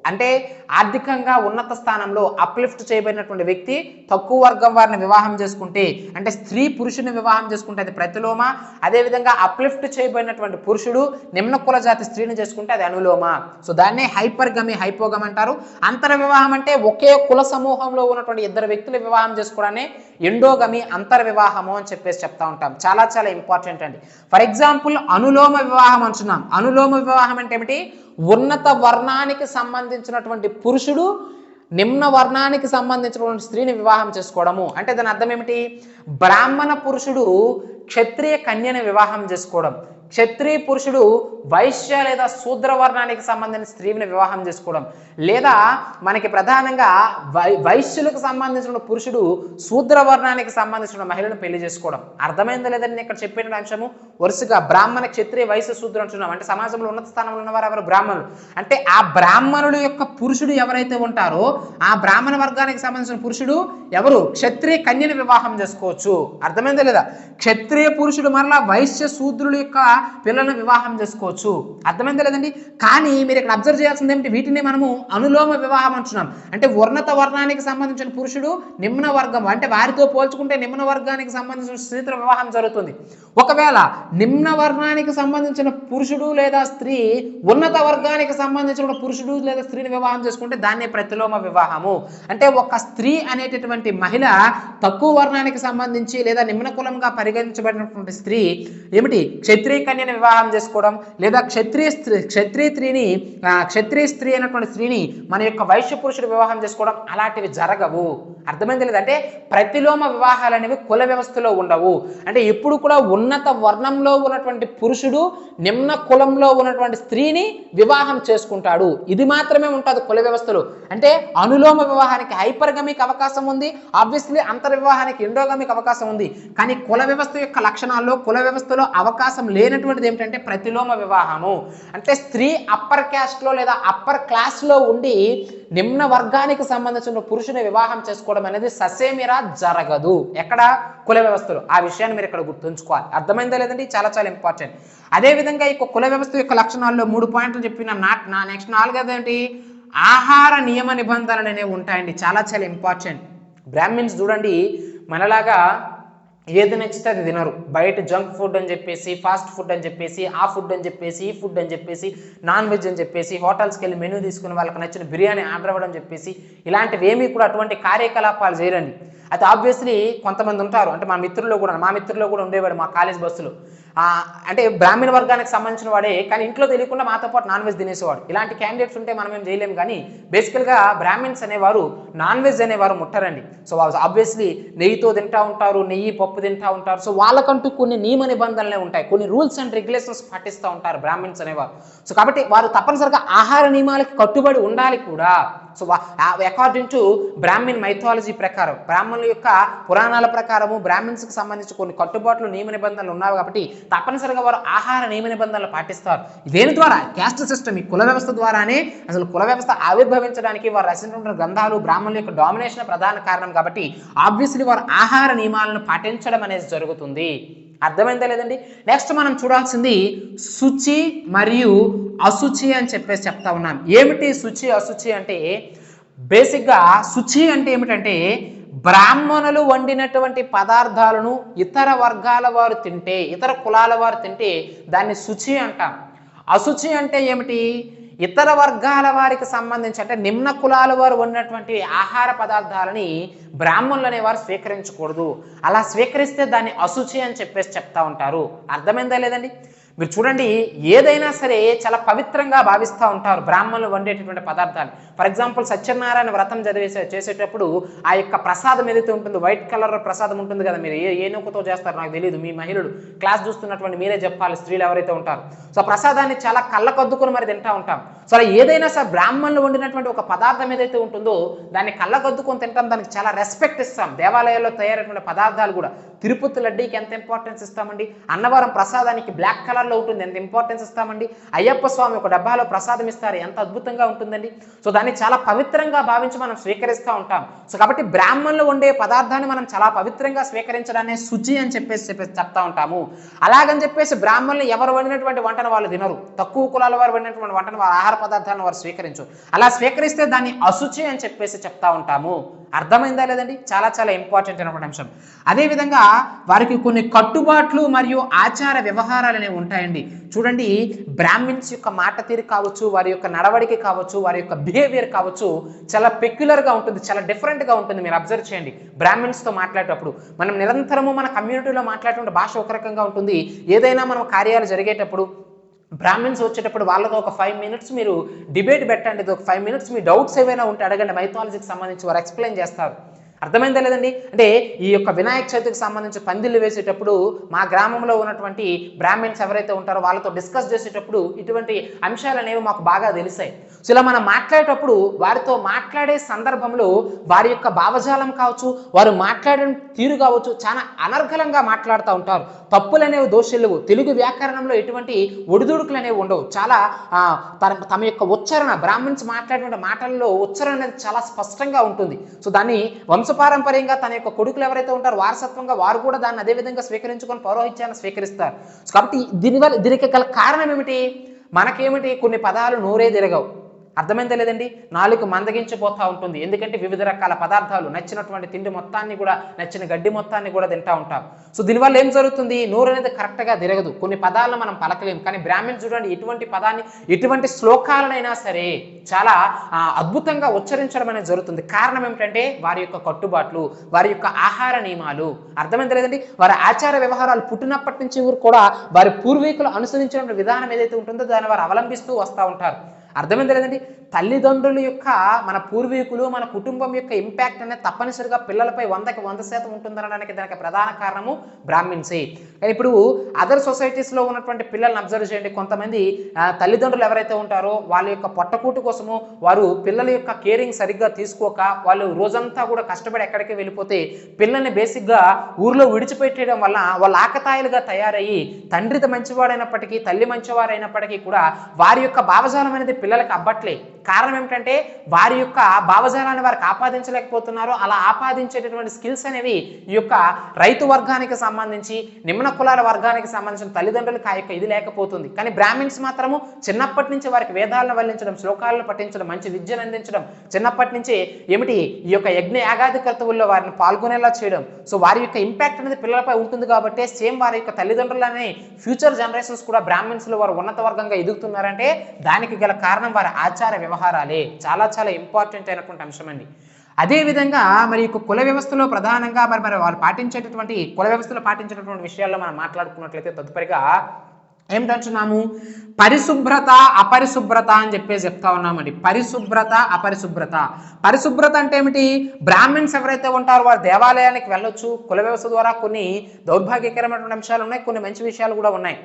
అంటే ఆర్థికంగా ఉన్నత స్థానంలో అప్లిఫ్ట్ చేయబడినటువంటి వ్యక్తి తక్కువ వర్గం వారిని వివాహం చేసుకుంటే, అంటే స్త్రీ పురుషుని వివాహం చేసుకుంటే అది ప్రతిలోమ. అదేవిధంగా అప్లిఫ్ట్ చేయబడినటువంటి పురుషుడు నిమ్న కుల జాతి స్త్రీని చేసుకుంటే అది అనులోమ. సో దాన్నే హైపర్గమి హైపోగమి అంటారు. అంతర వివాహం అంటే ఒకే కుల సమూహంలో ఉన్నటువంటి ఇద్దరు వ్యక్తులు వివాహం చేసుకోవడాన్ని ఎండోగమి అంతర వివాహము అని చెప్పేసి చెప్తా ఉంటాం. చాలా చాలా ఇంపార్టెంట్ అండి. ఫర్ ఎగ్జాంపుల్ అనులోమ వివాహం అంటున్నాం. అనులోమ వివాహం అంటే ఏమిటి, ఉన్నత వర్ణానికి సంబంధించినటువంటి పురుషుడు నిమ్న వర్ణానికి సంబంధించినటువంటి స్త్రీని వివాహం చేసుకోవడము. అంటే దాని అర్థం ఏమిటి, బ్రాహ్మణ పురుషుడు క్షత్రియ కన్యని వివాహం చేసుకోవడం, క్షత్రియ పురుషుడు వైశ్య లేదా శూద్ర వర్ణానికి సంబంధించిన స్త్రీని వివాహం చేసుకోవడం, లేదా మనకి ప్రధానంగా వైశ్యులకు సంబంధించిన పురుషుడు శూద్ర వర్ణానికి సంబంధించిన మహిళను పెళ్లి చేసుకోవడం. అర్థమైందా లేదని ఇక్కడ చెప్పిన అంశము వరుసగా బ్రాహ్మణ క్షత్రియ వైశ్య శూద్ర అంటున్నాం. అంటే సమాజంలో ఉన్నత స్థానంలో ఉన్నవారు ఎవరు, బ్రాహ్మణులు. అంటే ఆ బ్రాహ్మణుడు యొక్క పురుషుడు ఎవరైతే ఉంటారో ఆ బ్రాహ్మణ వర్గానికి సంబంధించిన పురుషుడు ఎవరు, క్షత్రియ కన్యని వివాహం చేసుకోవచ్చు. అర్థమైందా లేదా? క్షత్రియ పురుషుడు మరలా వైశ్య శూద్రుల యొక్క పిల్లలను వివాహం చేసుకోవచ్చు. అర్థమైందా లేదండి? కానీ మీరు ఇక్కడ అబ్జర్వ్ చేయాల్సింది ఏమిటి, వీటిని మనము అనులోమ వివాహం అంటున్నాం. అంటే ఉన్నత వర్ణానికి సంబంధించిన పురుషుడు నిమ్న వర్గం అంటే వారితో పోల్చుకుంటే నిమ్న వర్గానికి సంబంధించిన స్త్రీతో వివాహం జరుగుతుంది. ఒకవేళ నిమ్న వర్ణానికి సంబంధించిన పురుషుడు లేదా స్త్రీ ఉన్నత వర్గానికి సంబంధించిన పురుషుడు లేదా స్త్రీని వివాహం చేసుకుంటే దాన్నే ప్రతిలోమ వివాహము. అంటే ఒక స్త్రీ అనేటటువంటి మహిళ తక్కువ వర్ణానికి సంబంధించి లేదా నిమ్న కులంగా పరిగణించబడినటువంటి స్త్రీ ఏమిటి క్షత్రియ కన్యని వివాహం చేసుకోవడం లేదా క్షత్రియ స్త్రీ అయినటువంటి స్త్రీని మన యొక్క వైశ్య పురుషుడు వివాహం చేసుకోవడం అలాంటివి జరగవు. అర్థమైంది లేదంటే ప్రతిలోమ వివాహాలు అనేవి కుల వ్యవస్థలో ఉండవు. అంటే ఎప్పుడు కూడా ఉన్నత వర్ణంలో ఉన్నటువంటి పురుషుడు నిమ్న కులంలో ఉన్నటువంటి స్త్రీని వివాహం చేసుకుంటాడు. ఇది మాత్రమే ఉంటుంది కుల వ్యవస్థలో. అంటే అనులోమ వివాహానికి హైపర్గమిక్ అవకాశం ఉంది, ఆబ్వియస్లీ అంతర్ వివాహానికి ఎండోగమిక్ అవకాశం ఉంది. కానీ కుల వ్యవస్థ యొక్క లక్షణాల్లో కుల వ్యవస్థలో అవకాశం లేనటువంటిది ఏమిటంటే ప్రతిలోమ వివాహము. అంటే స్త్రీ అప్పర్ క్యాస్ట్లో లేదా అప్పర్ క్లాస్లో ఉండి నిమ్న వర్గానికి సంబంధించిన పురుషుని వివాహం చేసుకోవడం అనేది ససేమిరా జరగదు ఎక్కడ కుల వ్యవస్థలో. ఆ విషయాన్ని మీరు ఇక్కడ గుర్తుంచుకోవాలి. అర్థమైందా లేదండి? చాలా చాలా ఇంపార్టెంట్. అదేవిధంగా ఈ కుల వ్యవస్థ యొక్క లక్షణాల్లో 3 పాయింట్లు చెప్పిన నా నెక్స్ట్ 4 ఏంటి, ఆహార నియమ నిబంధనలు అనేవి ఉంటాయండి. చాలా చాలా ఇంపార్టెంట్. బ్రాహ్మిన్స్ చూడండి మనలాగా ఏది నచ్చితే అది తినరు. బయట జంక్ ఫుడ్ అని చెప్పేసి, ఫాస్ట్ ఫుడ్ అని చెప్పేసి, ఆ ఫుడ్ అని చెప్పేసి, ఈ ఫుడ్ అని చెప్పేసి, నాన్ వెజ్ అని చెప్పేసి, హోటల్స్కి వెళ్ళి మెనూ తీసుకుని వాళ్ళకి నచ్చిన బిర్యానీ ఆర్డర్ అవ్వడం చెప్పేసి ఇలాంటివి ఏమీ కూడా అటువంటి కార్యకలాపాలు చేయరండి. అయితే ఆబ్వియస్లీ కొంతమంది ఉంటారు, అంటే మా మిత్రుల్లో కూడా ఉండేవాడు మా కాలేజ్ బస్సులో. అంటే బ్రాహ్మణ వర్గానికి సంబంధించిన వాడే కానీ ఇంట్లో తెలియకుండా మాతో పాటు నాన్ వెజ్ తినేసేవాడు. ఇలాంటి క్యాండిడేట్స్ ఉంటే మనం ఏం చేయలేము. కానీ బేసికల్గా బ్రాహ్మిన్స్ అనేవారు నాన్ వెజ్ అనేవారు ముట్టరండి. సో ఆబ్వియస్లీ నెయ్యితో తింటూ ఉంటారు, నెయ్యి పప్పు తింటూ ఉంటారు. సో వాళ్ళకంటూ కొన్ని నియమ నిబంధనలే ఉంటాయి, కొన్ని రూల్స్ అండ్ రెగ్యులేషన్స్ పాటిస్తూ ఉంటారు బ్రాహ్మిన్స్ అనేవారు. సో కాబట్టి వారు తప్పనిసరిగా ఆహార నియమాలకి కట్టుబడి ఉండాలి కూడా. So according to Brahmin mythology ప్రకారం, బ్రాహ్మణుల యొక్క పురాణాల ప్రకారము బ్రాహ్మిన్స్కి సంబంధించి కొన్ని కట్టుబాట్లు నియమ నిబంధనలు ఉన్నాయి కాబట్టి తప్పనిసరిగా వారు ఆహార నియమ నిబంధనలు పాటిస్తారు. దేని ద్వారా? క్యాస్ట్ సిస్టమ్, ఈ కుల వ్యవస్థ ద్వారానే అసలు కుల వ్యవస్థ ఆవిర్భవించడానికి వారు రచించిన గ్రంథాలు బ్రాహ్మణుల యొక్క డామినేషన్ ప్రధాన కారణం కాబట్టి ఆబ్వియస్లీ వారు ఆహార నియమాలను పాటించడం అనేది జరుగుతుంది. అర్థమైందా లేదండి? నెక్స్ట్ మనం చూడాల్సింది శుచి మరియు అశుచి అని చెప్పేసి చెప్తా ఉన్నాం. ఏమిటి శుచి అశుచి అంటే, బేసిక్గా శుచి అంటే ఏమిటంటే బ్రాహ్మణులు వండినటువంటి పదార్థాలను ఇతర వర్గాల వారు తింటే, ఇతర కులాల వారు తింటే దాన్ని శుచి అంటాం. అశుచి అంటే ఏమిటి, ఇతర వర్గాల వారికి సంబంధించి అంటే నిమ్న కులాల వారు ఉన్నటువంటి ఆహార పదార్థాలని బ్రాహ్మణులు అనేవారు స్వీకరించకూడదు. అలా స్వీకరిస్తే దాన్ని అశుచి అని చెప్పేసి చెప్తా ఉంటారు. అర్థమైందా లేదండి? మీరు చూడండి, ఏదైనా సరే చాలా పవిత్రంగా భావిస్తూ ఉంటారు బ్రాహ్మణులు వండేటటువంటి పదార్థాలు. ఫర్ ఎగ్జాంపుల్ సత్యనారాయణ వ్రతం చేసేటప్పుడు ఆ యొక్క ప్రసాదం ఏదైతే ఉంటుందో, వైట్ కలర్ ప్రసాదం ఉంటుంది కదా, మీరు ఏ నూకతో చేస్తారో నాకు తెలియదు, మీ మహిళలు క్లాస్ చూస్తున్నటువంటి మీరే చెప్పాలి, స్త్రీలు ఎవరైతే ఉంటారు. సో ప్రసాదాన్ని చాలా కళ్ళకద్దుకుని మరి తింటూ ఉంటాం. సో అలా ఏదైనా సరే బ్రాహ్మణులు వండినటువంటి ఒక పదార్థం ఏదైతే ఉంటుందో దాన్ని కళ్ళకద్దుకొని తింటాం, దానికి చాలా రెస్పెక్ట్ ఇస్తాం. దేవాలయాల్లో తయారైనటువంటి పదార్థాలు కూడా, తిరుపతి లడ్డీకి ఎంత ఇంపార్టెన్స్ ఇస్తామండి, అన్నవరం ప్రసాదానికి బ్లాక్ కలర్లో ఉంటుంది, ఎంత ఇంపార్టెన్స్ ఇస్తామండి, అయ్యప్ప స్వామి ఒక డబ్బాలో ప్రసాదం ఇస్తారు, ఎంత అద్భుతంగా ఉంటుందండి. సో దాన్ని చాలా పవిత్రంగా భావించి మనం స్వీకరిస్తూ ఉంటాం. సో కాబట్టి బ్రాహ్మణులు వండే పదార్థాన్ని మనం చాలా పవిత్రంగా స్వీకరించడాన్ని శుచి అని చెప్పేసి చెప్తా ఉంటాము. అలాగని చెప్పేసి బ్రాహ్మణులు ఎవరు వండినటువంటి వంటను వాళ్ళు తినరు, తక్కువ కులాల వారు వండినటువంటి వంటను, వారు ఆహార పదార్థాలను వారు స్వీకరించరు. అలా స్వీకరిస్తే దాన్ని అశుచి అని చెప్పేసి చెప్తా ఉంటాము. అర్థమైందా లేదండి? చాలా చాలా ఇంపార్టెంట్ అయినటువంటి అంశం. అదేవిధంగా వారికి కొన్ని కట్టుబాట్లు మరియు ఆచార వ్యవహారాలు అనేవి ఉంటాయండి. చూడండి, బ్రాహ్మిన్స్ యొక్క మాట తీరు కావచ్చు, వారి యొక్క నడవడిక కావచ్చు, వారి యొక్క బిహేవియర్ కావచ్చు, చాలా పెక్యులర్గా ఉంటుంది, చాలా డిఫరెంట్గా ఉంటుంది. మీరు అబ్జర్వ్ చేయండి, బ్రాహ్మిన్స్తో మాట్లాడేటప్పుడు మనం నిరంతరము మన కమ్యూనిటీలో మాట్లాడేటువంటి భాష ఒక రకంగా ఉంటుంది. ఏదైనా మనం కార్యాలు జరిగేటప్పుడు బ్రాహ్మిన్స్ వచ్చేటప్పుడు వాళ్ళతో ఒక 5 minutes మీరు డిబేట్ పెట్టండి, ఒక 5 minutes మీ డౌట్స్ ఏవైనా ఉంటే అడగండి, మైథాలజీకి సంబంధించి వారు ఎక్స్ప్లెయిన్ చేస్తారు. అర్థమైందా లేదండి? అంటే ఈ యొక్క వినాయక చవితికి సంబంధించి పందిళ్ళు వేసేటప్పుడు మా గ్రామంలో ఉన్నటువంటి బ్రాహ్మిన్స్ ఎవరైతే ఉంటారో వాళ్ళతో డిస్కస్ చేసేటప్పుడు ఇటువంటి అంశాలు అనేవి మాకు బాగా తెలిసాయి. సో ఇలా మనం మాట్లాడేటప్పుడు వారితో మాట్లాడే సందర్భంలో వారి యొక్క భావజాలం కావచ్చు, వారు మాట్లాడే తీరు కావచ్చు, చాలా అనర్గళంగా మాట్లాడుతూ ఉంటారు. తప్పులు అనేవి దోషులు, తెలుగు వ్యాకరణంలో ఎటువంటి ఒడిదుడుకులు అనేవి ఉండవు. చాలా తమ యొక్క ఉచ్చారణ, బ్రాహ్మిన్స్ మాట్లాడే మాటల్లో ఉచ్చారణ అనేది చాలా స్పష్టంగా ఉంటుంది. సో దాన్ని వంశపారంపర్యంగా తన యొక్క కొడుకులు ఎవరైతే ఉంటారో వారసత్వంగా వారు కూడా దాన్ని అదే విధంగా స్వీకరించుకొని పౌరోహిత్యాన్ని స్వీకరిస్తారు. కాబట్టి దీనికి గల కారణం ఏమిటి? మనకేమిటి, కొన్ని పదాలు నోరే తిరగవు. అర్థమైందా లేదండి? నాలుగు మందగించిపోతూ ఉంటుంది. ఎందుకంటే వివిధ రకాల పదార్థాలు, నచ్చినటువంటి తిండి మొత్తాన్ని కూడా, నచ్చిన గడ్డి మొత్తాన్ని కూడా తింటూ ఉంటాం. సో దీనివల్ల ఏం జరుగుతుంది? నోరు అనేది కరెక్ట్గా తిరగదు, కొన్ని పదాలను మనం పలకలేము. కానీ బ్రాహ్మణ్స్ చూడండి, ఎటువంటి పదాన్ని, ఎటువంటి శ్లోకాలనైనా సరే చాలా అద్భుతంగా ఉచ్చరించడం అనేది జరుగుతుంది. కారణం ఏమిటంటే వారి యొక్క కట్టుబాట్లు, వారి యొక్క ఆహార నియమాలు. అర్థమైందా లేదండి? వారి ఆచార వ్యవహారాలు పుట్టినప్పటి నుంచి కూడా వారి పూర్వీకులు అనుసరించిన విధానం ఏదైతే ఉంటుందో దాన్ని వారు అవలంబిస్తూ వస్తూ ఉంటారు. అర్థమైంది లేదండి? తల్లిదండ్రుల యొక్క, మన పూర్వీకులు, మన కుటుంబం యొక్క ఇంపాక్ట్ అనేది తప్పనిసరిగా పిల్లలపై 100కి 100% ఉంటుందనడానికి దానికి ప్రధాన కారణము బ్రాహ్మిన్సే. కానీ ఇప్పుడు అదర్ సొసైటీస్లో ఉన్నటువంటి పిల్లల్ని అబ్జర్వ్ చేయండి. కొంతమంది తల్లిదండ్రులు ఎవరైతే ఉంటారో వాళ్ళ యొక్క పొట్టకూటి కోసము వారు పిల్లల యొక్క కేరింగ్ సరిగ్గా తీసుకోక వాళ్ళు రోజంతా కూడా కష్టపడి ఎక్కడికి వెళ్ళిపోతే పిల్లల్ని బేసిక్గా ఊర్లో విడిచిపెట్టేయడం వల్ల వాళ్ళు ఆకతాయిలుగా తయారయ్యి తండ్రి మంచివాడైనప్పటికీ తల్లి మంచివారైనప్పటికీ కూడా వారి యొక్క భావజాలం అనేది పిల్లలకు అబ్బట్లే. కారణం ఏమిటంటే వారి యొక్క భావజాలాన్ని వారికి ఆపాదించలేకపోతున్నారు. అలా ఆపాదించేటటువంటి స్కిల్స్ అనేవి ఈ యొక్క రైతు వర్గానికి సంబంధించి, నిమ్న కులాల వర్గానికి సంబంధించిన తల్లిదండ్రులకు ఆ యొక్క ఇది లేకపోతుంది. కానీ బ్రాహ్మిన్స్ మాత్రము చిన్నప్పటి నుంచి వారికి వేదాలను వల్లించడం, శ్లోకాలను పఠించడం, మంచి విద్యను అందించడం, చిన్నప్పటి నుంచి ఏమిటి ఈ యొక్క యజ్ఞ యాగాది కర్తవుల్లో వారిని పాల్గొనేలా చేయడం. సో వారి యొక్క ఇంపాక్ట్ అనేది పిల్లలపై ఉంటుంది. కాబట్టి సేమ్ వారి యొక్క తల్లిదండ్రులనే ఫ్యూచర్ జనరేషన్స్ కూడా బ్రాహ్మిన్స్లో వారు ఉన్నత వర్గంగా ఎదుగుతున్నారంటే దానికి గల కారణం వారి ఆచార వ్యవహారాలే. చాలా చాలా ఇంపార్టెంట్ అయినటువంటి అంశం అండి. అదేవిధంగా మరి కుల వ్యవస్థలో ప్రధానంగా మరి వాళ్ళు పాటించేటటువంటి కుల వ్యవస్థలో పాటించేటటువంటి విషయాల్లో మనం మాట్లాడుకున్నట్లయితే తదుపరిగా ఏమిటంటున్నాము? పరిశుభ్రత, అపరిశుభ్రత అని చెప్పేసి చెప్తా ఉన్నామండి. పరిశుభ్రత, అపరిశుభ్రత. పరిశుభ్రత అంటే ఏమిటి? బ్రాహ్మిన్స్ ఎవరైతే ఉంటారో వారు దేవాలయానికి వెళ్ళొచ్చు. కుల వ్యవస్థ ద్వారా కొన్ని దౌర్భాగ్యకరమైనటువంటి అంశాలు ఉన్నాయి, కొన్ని మంచి విషయాలు కూడా ఉన్నాయి.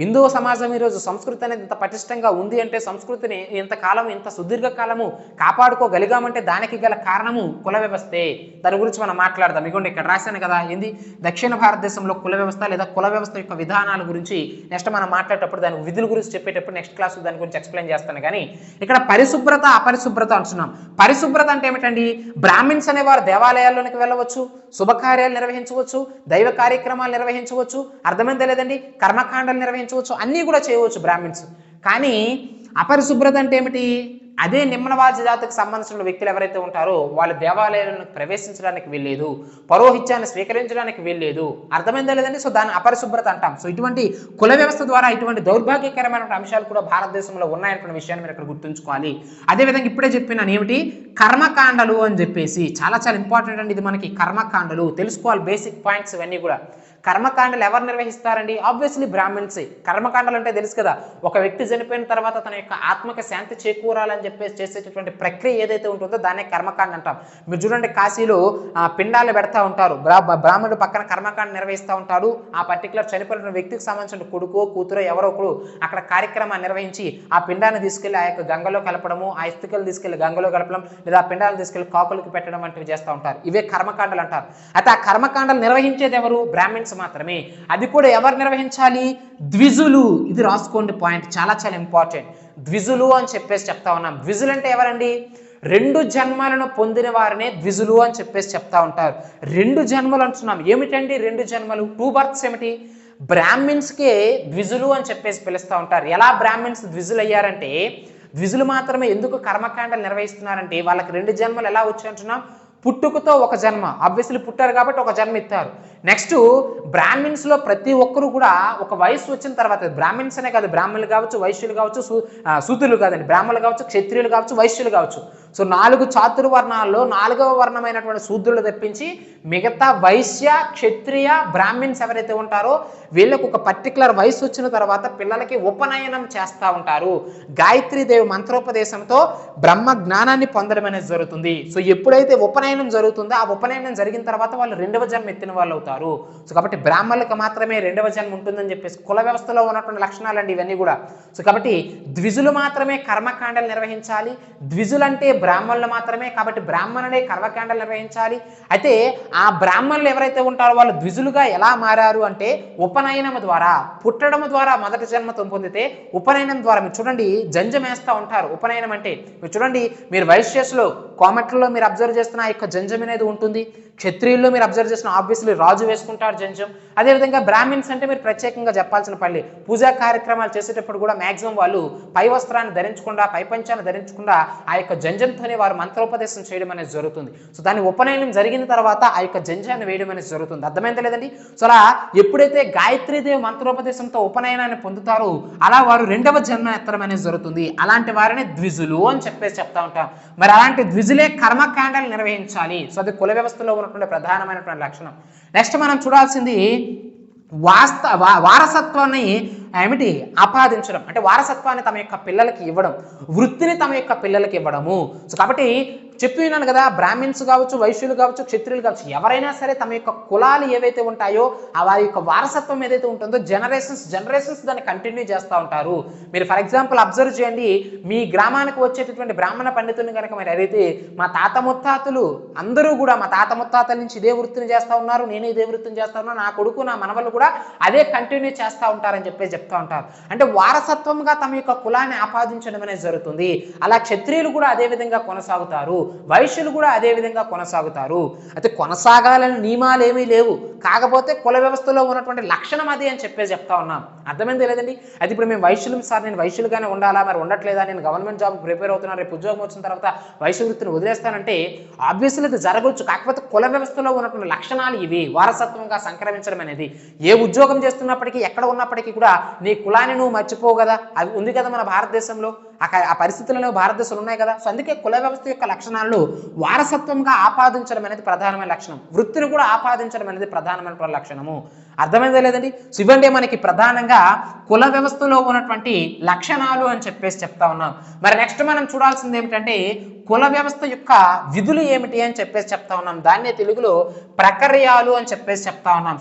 హిందూ సమాజం ఈరోజు సంస్కృతి అనేది ఇంత పటిష్టంగా ఉంది అంటే, సంస్కృతిని ఇంతకాలం, ఇంత సుదీర్ఘకాలము కాపాడుకోగలిగామంటే దానికి గల కారణము కుల వ్యవస్థే. దాని గురించి మనం మాట్లాడదాం. ఇదిగోండి ఇక్కడ రాశాను కదా, ఏంది దక్షిణ భారతదేశంలో కుల వ్యవస్థ లేదా కుల వ్యవస్థ యొక్క విధానాల గురించి నెక్స్ట్ మనం మాట్లాడేటప్పుడు దాని విధుల గురించి చెప్పేటప్పుడు నెక్స్ట్ క్లాస్ దాని గురించి ఎక్స్ప్లెయిన్ చేస్తాను. కానీ ఇక్కడ పరిశుభ్రత, అపరిశుభ్రత అంటున్నాం. పరిశుభ్రత అంటే ఏమిటండి? బ్రాహ్మిన్స్ అనేవారు దేవాలయాల్లోనికి వెళ్ళవచ్చు, శుభకార్యాలు నిర్వహించవచ్చు, దైవ కార్యక్రమాలు నిర్వహించవచ్చు, అర్థమైందా లేదండి? కర్మకాండాలు నిర్వహించవచ్చు, అన్నీ కూడా చేయవచ్చు బ్రాహ్మిన్స్. కానీ అపరిశుభ్రత అంటే ఏమిటి? అదే నిమ్నవాద జాతికి సంబంధించిన వ్యక్తులు ఎవరైతే ఉంటారో వాళ్ళు దేవాలయాలను ప్రవేశించడానికి వెళ్ళలేదు, పౌరోహిత్యాన్ని స్వీకరించడానికి వెళ్ళలేదు. అర్థమైందా లేదండి? సో దాన్ని అపరిశుభ్రత అంటాం. సో ఇటువంటి కుల వ్యవస్థ ద్వారా ఇటువంటి దౌర్భాగ్యకరమైన అంశాలు కూడా భారతదేశంలో ఉన్నాయన్న విషయాన్ని మీరు ఇక్కడ గుర్తుంచుకోవాలి. అదేవిధంగా ఇప్పుడే చెప్పినాను ఏమిటి? కర్మకాండలు అని చెప్పేసి చాలా చాలా ఇంపార్టెంట్ అండి. ఇది మనకి కర్మకాండలు తెలుసుకోవాలి, బేసిక్ పాయింట్స్ ఇవన్నీ కూడా. కర్మకాండలు ఎవరు నిర్వహిస్తారండి? ఆబ్వియస్లీ బ్రాహ్మిన్సే. కర్మకాండలు అంటే తెలుసు కదా, ఒక వ్యక్తి చనిపోయిన తర్వాత తన యొక్క ఆత్మక శాంతి చేకూరాలని చెప్పేసి చేసేటటువంటి ప్రక్రియ ఏదైతే ఉంటుందో దాన్నే కర్మకాండ అంటాం. మీరు చూడండి కాశీలో పిండాలు పెడతా ఉంటారు, బ్రాహ్మణుడు పక్కన కర్మకాండ నిర్వహిస్తూ ఉంటాడు. ఆ పర్టికులర్ చనిపోయిన వ్యక్తికి సంబంధించిన కొడుకో కూతురో ఎవరో ఒకరు అక్కడ కార్యక్రమాన్ని నిర్వహించి ఆ పిండాన్ని తీసుకెళ్లి ఆ యొక్క గంగలో కలపడము, ఆ ఇస్తుకలు తీసుకెళ్లి గంగలో కలపడం, లేదా ఆ పిండాలు తీసుకెళ్లి కాకులకు పెట్టడం వంటివి చేస్తూ ఉంటారు. ఇవే కర్మకాండలు అంటారు. అయితే ఆ కర్మకాండలు నిర్వహించేది ఎవరు? బ్రాహ్మిన్స్ మాత్రమే. అది కూడా ఎవరు నిర్వహించాలి? ద్విజులు. ఇది రాసుకోండి పాయింట్, చాలా చాలా ఇంపార్టెంట్. ద్విజులు అని చెప్పేసి చెప్తా ఉన్నాం. ద్విజులు అంటే ఎవరండి? 2 జన్మలను పొందిన వారినే ద్విజులు అని చెప్పేసి చెప్తా ఉంటారు. 2 జన్మలు అంటున్నాం. ఏమిటండి 2 జన్మలు? 2 బర్త్స్ ఏమిటి? బ్రాహ్మిన్స్కే ద్విజులు అని చెప్పేసి పిలుస్తూ ఉంటారు. ఎలా బ్రాహ్మిన్స్ ద్విజులు అయ్యారంటే, ద్విజులు మాత్రమే ఎందుకు కర్మకాండలు నిర్వహిస్తున్నారంటే వాళ్ళకి 2 జన్మలు ఎలా వచ్చి అంటున్నాం? పుట్టుకతో ఒక జన్మ, ఆబ్వియస్లీ పుట్టారు కాబట్టి ఒక జన్మ ఇస్తారు. నెక్స్ట్ బ్రాహ్మిన్స్లో ప్రతి ఒక్కరు కూడా ఒక వయసు వచ్చిన తర్వాత, బ్రాహ్మిన్స్ అనే కాదు, బ్రాహ్మణులు కావచ్చు, వైశ్యులు కావచ్చు, శూద్రులు కాదండి, బ్రాహ్మణులు కావచ్చు, క్షత్రియులు కావచ్చు, వైశ్యులు కావచ్చు. సో 4 చాతుర్వర్ణాల్లో 4వ వర్ణమైనటువంటి శూద్రులు తెప్పించి మిగతా వైశ్య, క్షత్రియ, బ్రాహ్మిన్స్ ఎవరైతే ఉంటారో వీళ్ళకు ఒక పర్టికులర్ వయసు వచ్చిన తర్వాత పిల్లలకి ఉపనయనం చేస్తూ ఉంటారు. గాయత్రీదేవి మంత్రోపదేశంతో బ్రహ్మ జ్ఞానాన్ని పొందడం అనేది జరుగుతుంది. సో ఎప్పుడైతే ఉపనయనం జరుగుతుందో ఆ ఉపనయనం జరిగిన తర్వాత వాళ్ళు 2వ జన్మ ఎత్తిన వాళ్ళు అవుతారు. సో కాబట్టి బ్రాహ్మణులకు మాత్రమే 2వ జన్మ ఉంటుందని చెప్పేసి కుల వ్యవస్థలో ఉన్నటువంటి లక్షణాలు అండి ఇవన్నీ కూడా. సో కాబట్టి ద్విజులు మాత్రమే కర్మకాండలు నిర్వహించాలి. ద్విజులు అంటే బ్రాహ్మణులు మాత్రమే, కాబట్టి బ్రాహ్మణుడే కర్మకాండలు నిర్వహించాలి. అయితే ఆ బ్రాహ్మణులు ఎవరైతే ఉంటారో వాళ్ళు ద్విజులుగా ఎలా మారారు అంటే ఉపనయనం ద్వారా, పుట్టడం ద్వారా మొదటి జన్మ పొందితే ఉపనయనం ద్వారా. మీరు చూడండి జంజం వేస్తూ ఉంటారు ఉపనయనం అంటే. మీరు చూడండి, మీరు వైశ్యస్లో కామెంట్లలో మీరు అబ్జర్వ్ చేస్తున్న ఈ యొక్క జంజం అనేది ఉంటుంది. క్షత్రియుల్లో మీరు అబ్జర్వ్ చేసిన ఆబ్వియస్లీ రాజు వేసుకుంటారు జంజం. అదేవిధంగా బ్రాహ్మిన్స్ అంటే మీరు ప్రత్యేకంగా చెప్పాల్సిన పని, పూజా కార్యక్రమాలు చేసేటప్పుడు కూడా మ్యాక్సిమం వాళ్ళు పై వస్త్రాన్ని ధరించకుండా, పై పంచాన్ని ధరించకుండా ఆ యొక్క జంజంతోనే వారు మంత్రోపదేశం చేయడం అనేది జరుగుతుంది. సో దాని ఉపనయనం జరిగిన తర్వాత ఆ యొక్క జంజాన్ని వేయడం అనేది జరుగుతుంది. అర్థమైంది లేదండి? సో అలా ఎప్పుడైతే గాయత్రీదేవి మంత్రోపదేశంతో ఉపనయనాన్ని పొందుతారో అలా వారు రెండవ జన్మ ఎత్తడం అనేది జరుగుతుంది. అలాంటి వారిని ద్విజులు అని చెప్పేసి చెప్తా ఉంటాం. మరి అలాంటి ద్విజులే కర్మకాండాలు నిర్వహించాలి. సో అది కుల వ్యవస్థలో ఉన్నటువంటి ప్రధానమైనటువంటి లక్షణం. నెక్స్ట్ మనం చూడాల్సింది వారసత్వాన్ని ఏమిటి ఆపాదించడం, అంటే వారసత్వాన్ని తమ యొక్క పిల్లలకి ఇవ్వడం, వృత్తిని తమ యొక్క పిల్లలకి ఇవ్వడము. సో కాబట్టి చెప్పినాను కదా, బ్రాహ్మిన్స్ కావచ్చు, వైశ్యులు కావచ్చు, క్షత్రియులు కావచ్చు, ఎవరైనా సరే తమ యొక్క కులాలు ఏవైతే ఉంటాయో ఆ వారి యొక్క వారసత్వం ఏదైతే ఉంటుందో జనరేషన్స్ దాన్ని కంటిన్యూ చేస్తూ ఉంటారు. మీరు ఫర్ ఎగ్జాంపుల్ అబ్జర్వ్ చేయండి, మీ గ్రామానికి వచ్చేటటువంటి బ్రాహ్మణ పండితుల్ని కనుక మీరు అడిగితే మా తాత ముత్తాతలు అందరూ కూడా మా తాత ముత్తాతల నుంచి ఇదే వృత్తిని చేస్తూ ఉన్నారు, నేను ఇదే వృత్తిని చేస్తా ఉన్నాను, నా కొడుకు నా మనవళ్ళు కూడా అదే కంటిన్యూ చేస్తూ ఉంటారని చెప్పేసి చెప్తా ఉంటారు. అంటే వారసత్వంగా తమ యొక్క కులాన్ని ఆపాదించడం అనేది జరుగుతుంది. అలా క్షత్రియులు కూడా అదే విధంగా కొనసాగుతారు, వైశ్యులు కూడా అదే విధంగా కొనసాగుతారు. అయితే కొనసాగాలని నియమాలు ఏమీ లేవు, కాకపోతే కుల వ్యవస్థలో ఉన్నటువంటి లక్షణం అది అని చెప్పేసి చెప్తా ఉన్నాం. అర్థమైంది లేదండి? అయితే ఇప్పుడు మేము వైశ్యులు సార్, నేను వైశ్యులుగానే ఉండాలా, మరి ఉండట్లేదా, నేను గవర్నమెంట్ జాబ్ ప్రిపేర్ అవుతున్నాను, రేపు ఉద్యోగం వచ్చిన తర్వాత వైశ్య వృత్తిని వదిలేస్తానంటే ఆబ్వియస్లీ అది జరగవచ్చు. కాకపోతే కుల వ్యవస్థలో ఉన్నటువంటి లక్షణాలు ఇవి, వారసత్వంగా సంక్రమించడం అనేది. ఏ ఉద్యోగం చేస్తున్నప్పటికీ, ఎక్కడ ఉన్నప్పటికీ కూడా నీ కులాన్ని నువ్వు మర్చిపోవు కదా, అది ఉంది కదా మన భారతదేశంలో, ఆ పరిస్థితులలో భారతదేశంలో ఉన్నాయి కదా. సో అందుకే కుల వ్యవస్థ యొక్క లక్షణాలను వారసత్వంగా ఆపాదించడం అనేది ప్రధానమైన లక్షణం, వృత్తిని కూడా ఆపాదించడం అనేది ప్రధానమైన లక్షణము. అర్థమైందే లేదండి? సో ఇవంటే మనకి ప్రధానంగా కుల వ్యవస్థలో ఉన్నటువంటి లక్షణాలు అని చెప్పేసి చెప్తా ఉన్నాం. మరి నెక్స్ట్ మనం చూడాల్సింది ఏమిటంటే కుల వ్యవస్థ యొక్క విధులు ఏమిటి అని చెప్పేసి చెప్తా ఉన్నాం. దాన్నే తెలుగులో ప్రకర్యాలు అని చెప్పేసి చెప్తా ఉన్నాం.